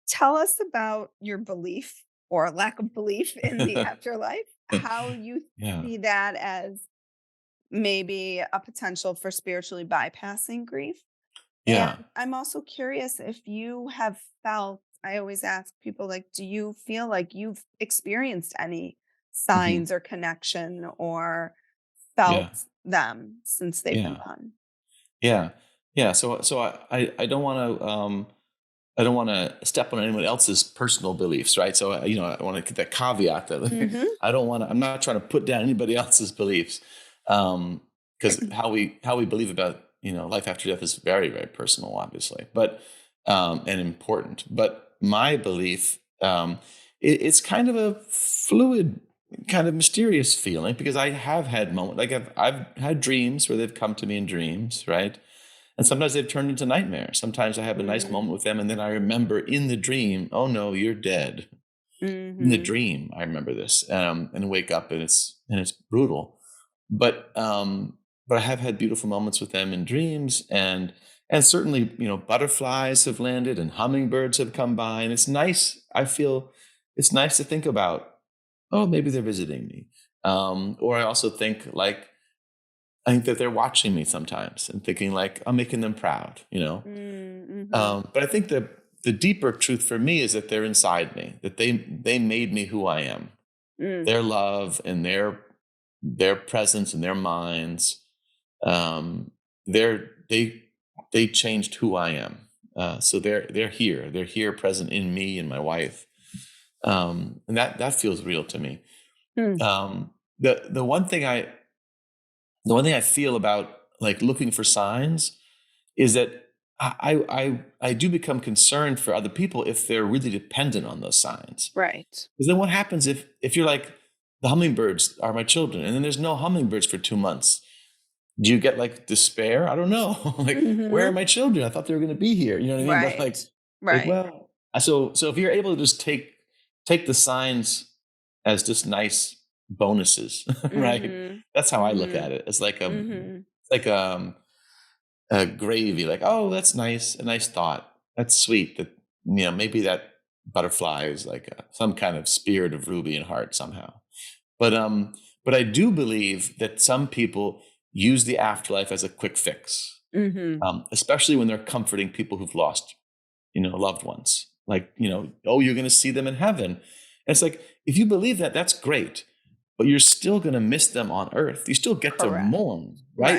Tell us about your belief or lack of belief in the afterlife, how you Yeah. see that as maybe a potential for spiritually bypassing grief. And Yeah. I'm also curious if you have felt, I always ask people, like, do you feel like you've experienced any Mhm. signs or connection or Yeah. felt them since they've been Yeah. gone? Yeah. Yeah. So I don't want to, I don't want to step on anyone else's personal beliefs, right? So I want to get that caveat that Mhm. I don't want to. I'm not trying to put down anybody else's beliefs, because how we believe about life after death is very very personal, obviously, but and important. But my belief, it's kind of a fluid, kind of mysterious feeling, because I have had moments like I've had dreams where they've come to me in dreams, right? And sometimes they've turned into nightmares. Sometimes I have a nice Mm. moment with them, and then I remember in the dream, "Oh no, you're dead." In the Mhm. dream, I remember this, and wake up, and it's brutal. But I have had beautiful moments with them in dreams, and certainly butterflies have landed and hummingbirds have come by, and it's nice. I feel it's nice to think about. Oh, maybe they're visiting me. Or I also think, like, I think that they're watching me sometimes and thinking like I'm making them proud, Mm-hmm. But I think the deeper truth for me is that they're inside me, that they made me who I am. Mm. Their love and their presence and their minds, um, they they changed who I am. So they're here. They're here, present in me and my wife, and that feels real to me. Mm. Um, the one thing I feel about like looking for signs is that I do become concerned for other people if they're really dependent on those signs. Right. Because then what happens if you're like, the hummingbirds are my children, and then there's no hummingbirds for 2 months? Do you get like despair? I don't know. Like, where are Mm-hmm. my children? I thought they were going to be here. You know what I mean? But Right. like, Right. well, so if you're able to just take the signs as just nice bonuses, right? Mm-hmm. That's how I look Mm-hmm. at it. Mm-hmm. It's like a gravy. Like, oh, that's nice, a nice thought. That's sweet. That maybe that butterfly is like some kind of spirit of Ruby and Hart somehow. But but I do believe that some people use the afterlife as a quick fix, Mm-hmm. especially when they're comforting people who've lost, loved ones. Like, oh, you're going to see them in heaven. And it's like, if you believe that, that's great, but you're still going to miss them on earth. You still get to Correct. mourn, right?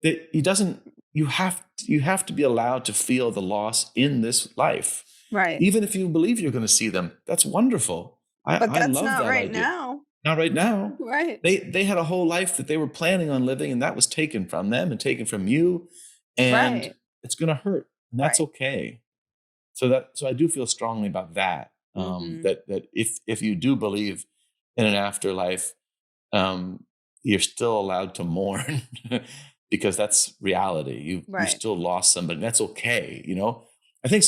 Right. It doesn't. You have to be allowed to feel the loss in this life, Right. even if you believe you're going to see them. That's wonderful. But I that's love not that right idea. now. Not right now. Right. They had a whole life that they were planning on living, and that was taken from them and taken from you, and Right. it's going to hurt, and that's Right. okay. So I do feel strongly about that. Mm-hmm. That if you do believe in an afterlife, you're still allowed to mourn because that's reality. You Right. still lost somebody. And that's okay. I think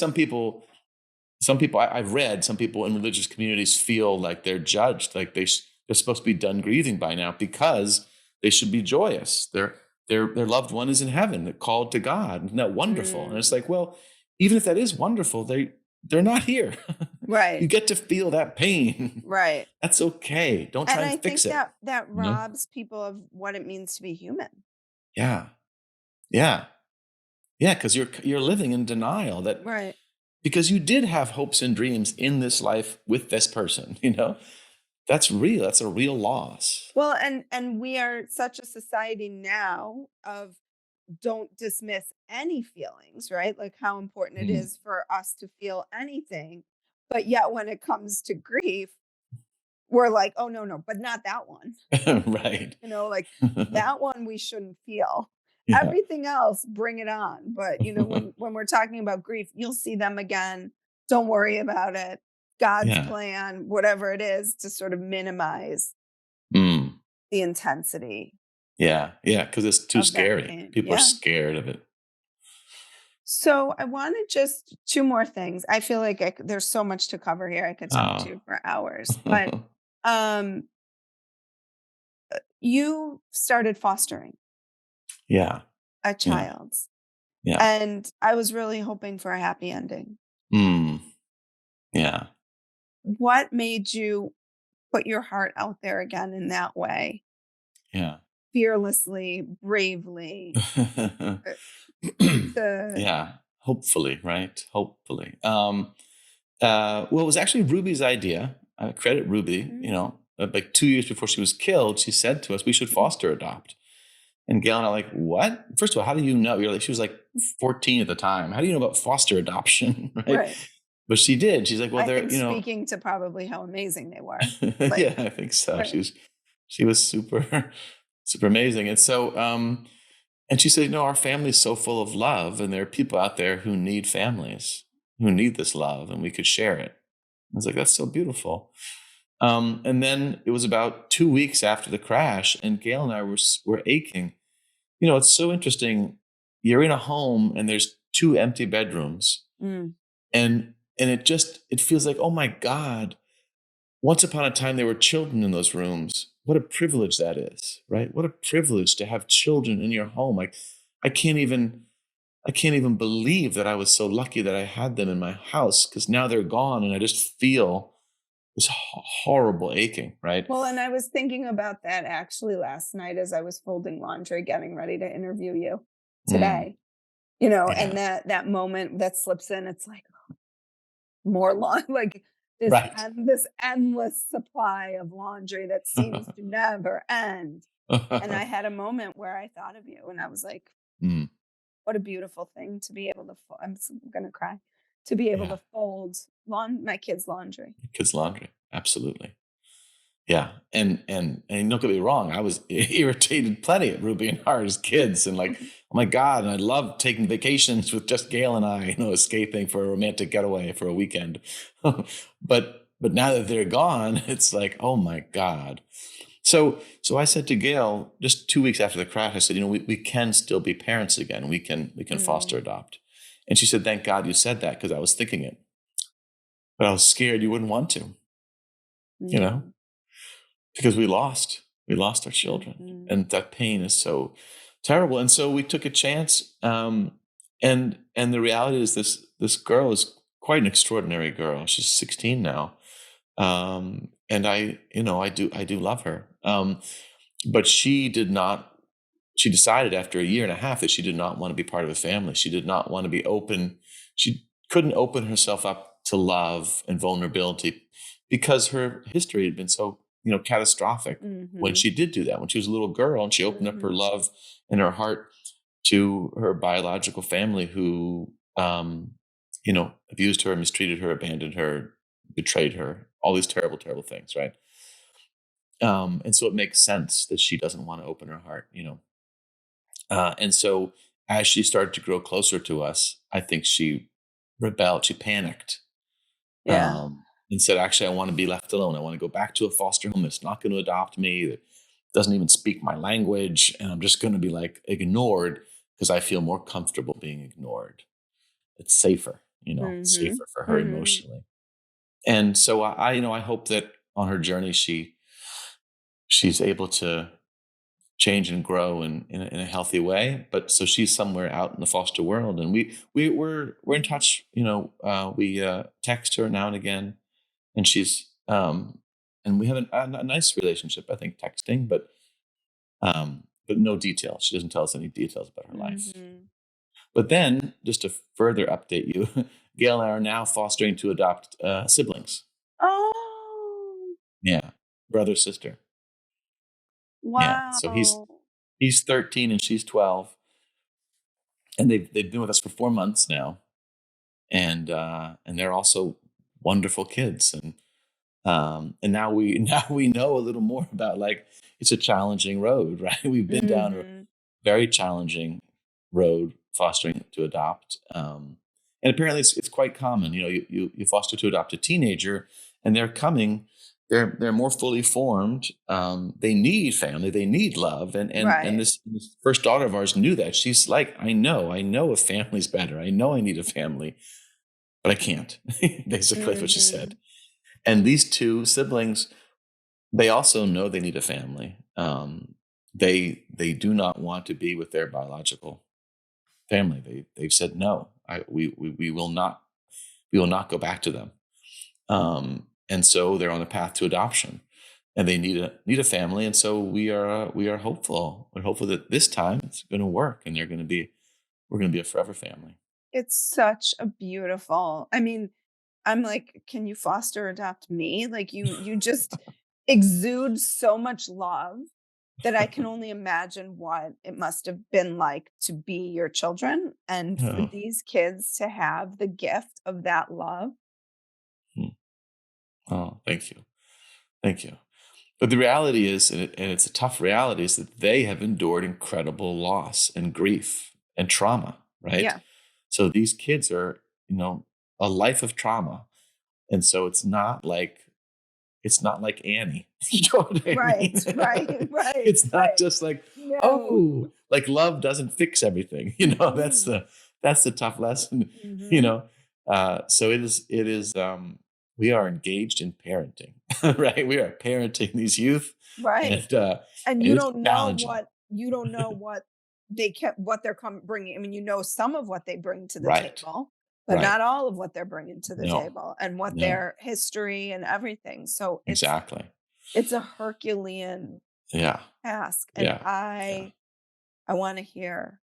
I've read some people in religious communities feel like they're judged, like they're supposed to be done grieving by now because they should be joyous. Their loved one is in heaven. They're called to God. Isn't that wonderful? And Mm. it's like, well, even if that is wonderful, they're not here. You Right. get to feel that pain. Right. That's okay. Don't try And and I fix think it. that You know? robs people of what it means to be human. Yeah. Yeah. Yeah. Because you're living in denial that Right. because you did have hopes and dreams in this life with this person, that's real. That's a real loss. Well, and we are such a society now of don't dismiss any feelings, right? Like how important it Mm. is for us to feel anything. But yet when it comes to grief, we're like, "Oh no, but not that one." Right. Like that one we shouldn't feel. Yeah. Everything else, bring it on. But when we're talking about grief, you'll see them again. Don't worry about it. God's Yeah. plan, whatever it is, to sort of minimize Mm. the intensity Yeah. Yeah. Because it's too of that scary. pain. People are Yeah. scared of it. So I wanted just two more things. I feel like there's so much to cover here. I could talk to Oh. you for hours. But um, you started fostering Yeah. a Yeah. child, Yeah. and I was really hoping for a happy ending. Mm. Yeah. What made you put your heart out there again in that way, Yeah. fearlessly, bravely? uh, To Yeah. Hopefully, right? Hopefully. Well, it was actually Ruby's idea. I credit Ruby. Mm, Like 2 years before she was killed, she said to us, "We should foster adopt." And Gail and I were like, "What? First of all, how do you know?" You're like, she was like 14 at the time. How do you know about foster adoption, right? right. But she did. She's like, "Well, I they're, think speaking to probably how amazing they were. yeah, Like, I think so." right. She was super, super amazing. And so, and she said, "Our family's so full of love, and there are people out there who need families, who need this love, and we could share it." I was like, "That's so beautiful." And then it was about 2 weeks after the crash, and Gail and I were aching. It's so interesting. You're in a home, and there's two empty bedrooms, Mm, and it feels like, oh my God, once upon a time there were children in those rooms. What a privilege that is, right? What a privilege to have children in your home. Like, I can't even I can't even believe that I was so lucky that I had them in my house, because now they're gone, and I just feel this horrible aching, right? Well, and I was thinking about that actually last night as I was folding laundry, getting ready to interview you Mm, today, you know, yeah, and that moment that slips in, it's like more like right. this endless supply of laundry that seems to never end. And I had a moment where I thought of you and I was like, Mm, what a beautiful thing to be able to going to cry, to be able yeah, to fold my kids' laundry. kids' laundry, absolutely. Yeah, and don't get me wrong, I was irritated plenty at Ruby and Hart as kids, and like, oh my god, and I loved taking vacations with just Gail and I, escaping for a romantic getaway for a weekend. But now that they're gone, it's like, oh my god. So I said to Gail just 2 weeks after the crash, I said, we can still be parents again. We can foster Mm, adopt. And she said, thank God you said that because I was thinking it, but I was scared you wouldn't want to, you know. mm, Because we lost our children, mhm. and that pain is so terrible. And so we took a chance, and the reality is this girl is quite an extraordinary girl. She's 16 now, and I do love her, but she decided after a year and a half that she did not want to be part of a family. She did not want to be open. She couldn't open herself up to love and vulnerability because her history had been so, catastrophic when Mhm, she did do that. When she was a little girl and she opened up her mhm. love and her heart to her biological family who, abused her, mistreated her, abandoned her, betrayed her, all these terrible, terrible things, right? And so it makes sense that she doesn't want to open her heart. And so as she started to grow closer to us, I think she rebelled, she panicked, Yeah. and said, actually, I want to be left alone. I want to go back to a foster home that's not going to adopt me, that doesn't even speak my language. And I'm just going to be like ignored because I feel more comfortable being ignored. It's safer, Mhm, safer for her mhm. emotionally. And so I hope that on her journey, she's able to change and grow in a healthy way. But so she's somewhere out in the foster world, and we're in touch. We text her now and again, and and we have a nice relationship. I think texting, but no details. She doesn't tell us any details about her life. Mhm. But then, just to further update you, Gail and I are now fostering to adopt siblings. Oh, Yeah, brother sister. Yeah, so he's wow. he's 13 and she's 12, and they've been with us for 4 months now, and they're also wonderful kids, and now we now we know a little more about, like, it's a challenging road, right? We've been down a Mhm. very challenging road fostering to adopt, and apparently it's quite common. You foster to adopt a teenager, and they're more fully formed. They need family, they need love, and Right. this first daughter of ours knew that. She's like, I know a family's better. I know I need a family, but I can't. Basically, that's what she said. Mhm. And these two siblings, they also know they need a family. They do not want to be with their biological family. They've said no. We will not go back to them. And so they're on a path to adoption, and they need a family. And so we are hopeful. We're hopeful that this time it's going to work, and we're going to be a forever family. It's such a beautiful I mean, I'm like, "Can you foster adopt me?" Like, you just exude so much love that I can only imagine what it must have been like to be your children, and for Oh, these kids to have the gift of that love. hmm. Oh, thank you. But the reality is, and it's a tough reality, is that they have endured incredible loss and grief and trauma, right? Yeah. So these kids are, a life of trauma. And so it's not like Annie. You know what I Right, mean? right, right, It's not right. just like, No. oh, like love doesn't fix everything. That's Mhm. the tough lesson, you Mhm. know. So we are engaged in parenting, right? We are parenting these youth, Right. and uh And and it's challenging, you don't know what they kept what they're bringing. I mean, you know some of what they bring to the right? table, but Right. not all of what they're bringing to the No. table and what No. their history and everything. So Exactly. it's a Herculean Yeah. task. And Yeah. Yeah. I want to hear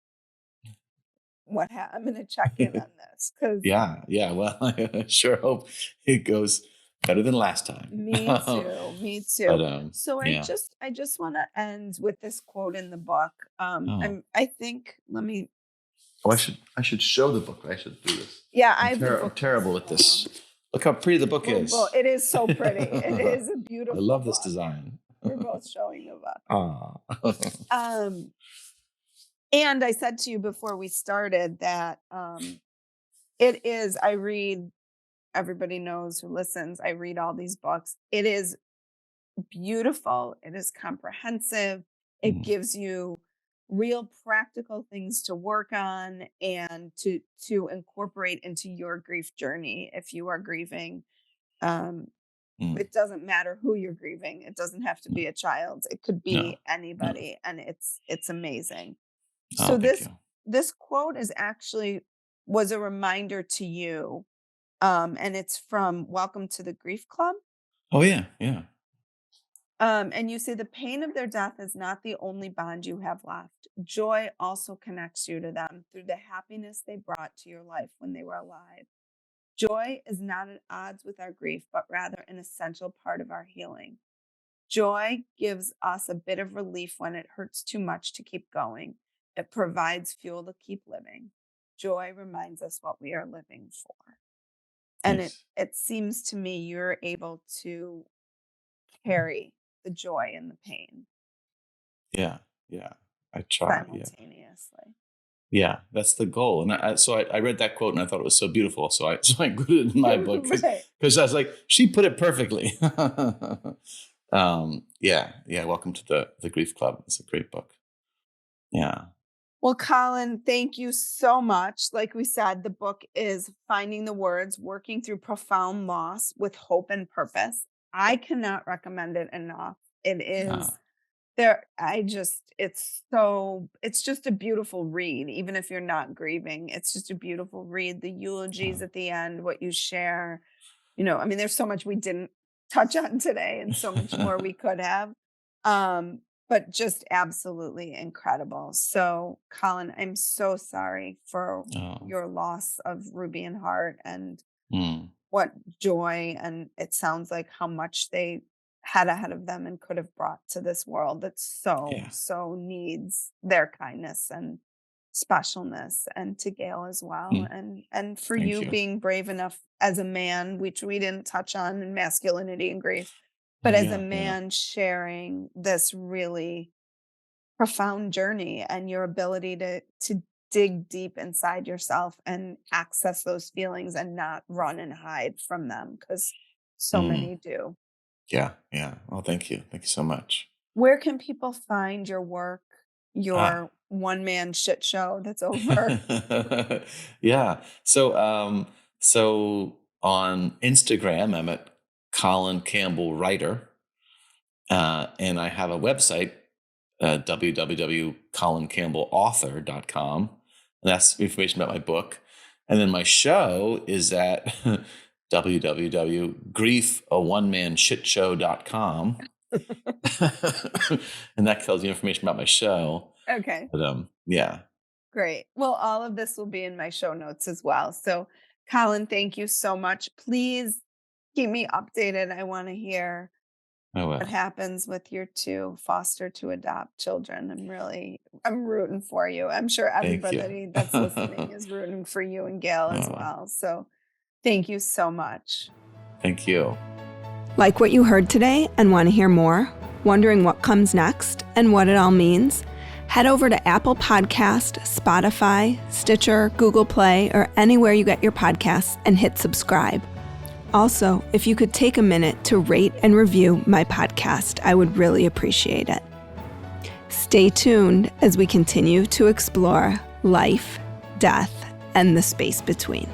I'm going to check in on this because Yeah. Yeah. Well, I sure hope it goes better than last time. me too, me But too. So yeah. I just want to end with this quote in the book. Oh. I think, let me, Oh, I should show the book. I should do this. yeah, I I'm, have the I'm book. terrible at this. Look how pretty the book We're is. both, it is so pretty. It is a I beautiful love this book. design. We're both showing the book. Ah. Um, and I said to you before we started that it is, I read, everybody knows who listens, I read all these books. It is beautiful. It is comprehensive. It Mm, gives you real practical things to work on and to incorporate into your grief journey if you are grieving. Um, mm. it doesn't matter who you're grieving. It doesn't have to be a child. It could No. be No. anybody, and it's amazing. Oh, So thank you. this quote is actually was a reminder to you, and it's from Welcome to the Grief Club. Oh, yeah. Yeah. And you say the pain of their death is not the only bond you have left. Joy also connects you to them through the happiness they brought to your life when they were alive. Joy is not at odds with our grief, but rather an essential part of our healing. Joy gives us a bit of relief when it hurts too much to keep going. It provides fuel to keep living. Joy reminds us what we are living for. And Nice. it seems to me you're able to carry the joy and the pain Yeah. Yeah. I try. Yeah. simultaneously. Yeah. That's the goal. And I read that quote and I thought it was so beautiful. So I included it in my book Right. because I was like, she put it perfectly. Yeah. Yeah. Welcome to the Grief Club. It's a great book. Yeah. Well, Colin, thank you so much. Like we said, the book is Finding the Words, Working Through Profound Loss with Hope and Purpose. I cannot recommend it enough. It is Ah, it's just a beautiful read, even if you're not grieving. It's just a beautiful read. The eulogies ah. at the end, what you share, I mean, there's so much we didn't touch on today and so much more we could have. But just absolutely incredible. So, Colin, I'm so sorry for Oh. your loss of Ruby and Hart and Mm. what joy, and it sounds like how much they had ahead of them and could have brought to this world that Yeah. so needs their kindness and specialness, and to Gail as well, Mm. and for Thank you you. being brave enough as a man, which we didn't touch on in masculinity and grief, but Oh, as a yeah. Yeah. man sharing this really profound journey and your ability to dig deep inside yourself and access those feelings and not run and hide from them, because so Mm. many do. Yeah. Yeah. Oh, thank you. Thank you so much. Where can people find your work, Ah. your one man shit show that's over? Yeah. So on Instagram, I'm at Colin Campbell Writer, and I have a website, www.colincampbellauthor.com. And that's information about my book. And then my show is at www.griefaonemanshitshow.com. And that tells you information about my show. Okay. But yeah. Great. Well, all of this will be in my show notes as well. So, Colin, thank you so much. Please keep me updated. I want to hear Oh what well. happens with your two foster to adopt children. I'm rooting for you. I'm sure Thank you. everybody that's listening is rooting for you and Gail as Oh, well. So, thank you so much. thank you. Like what you heard today and want to hear more? Wondering what comes next and what it all means? Head over to Apple Podcast, Spotify, Stitcher, Google Play, or anywhere you get your podcasts and hit subscribe. Also, if you could take a minute to rate and review my podcast, I would really appreciate it. Stay tuned as we continue to explore life, death, and the space between.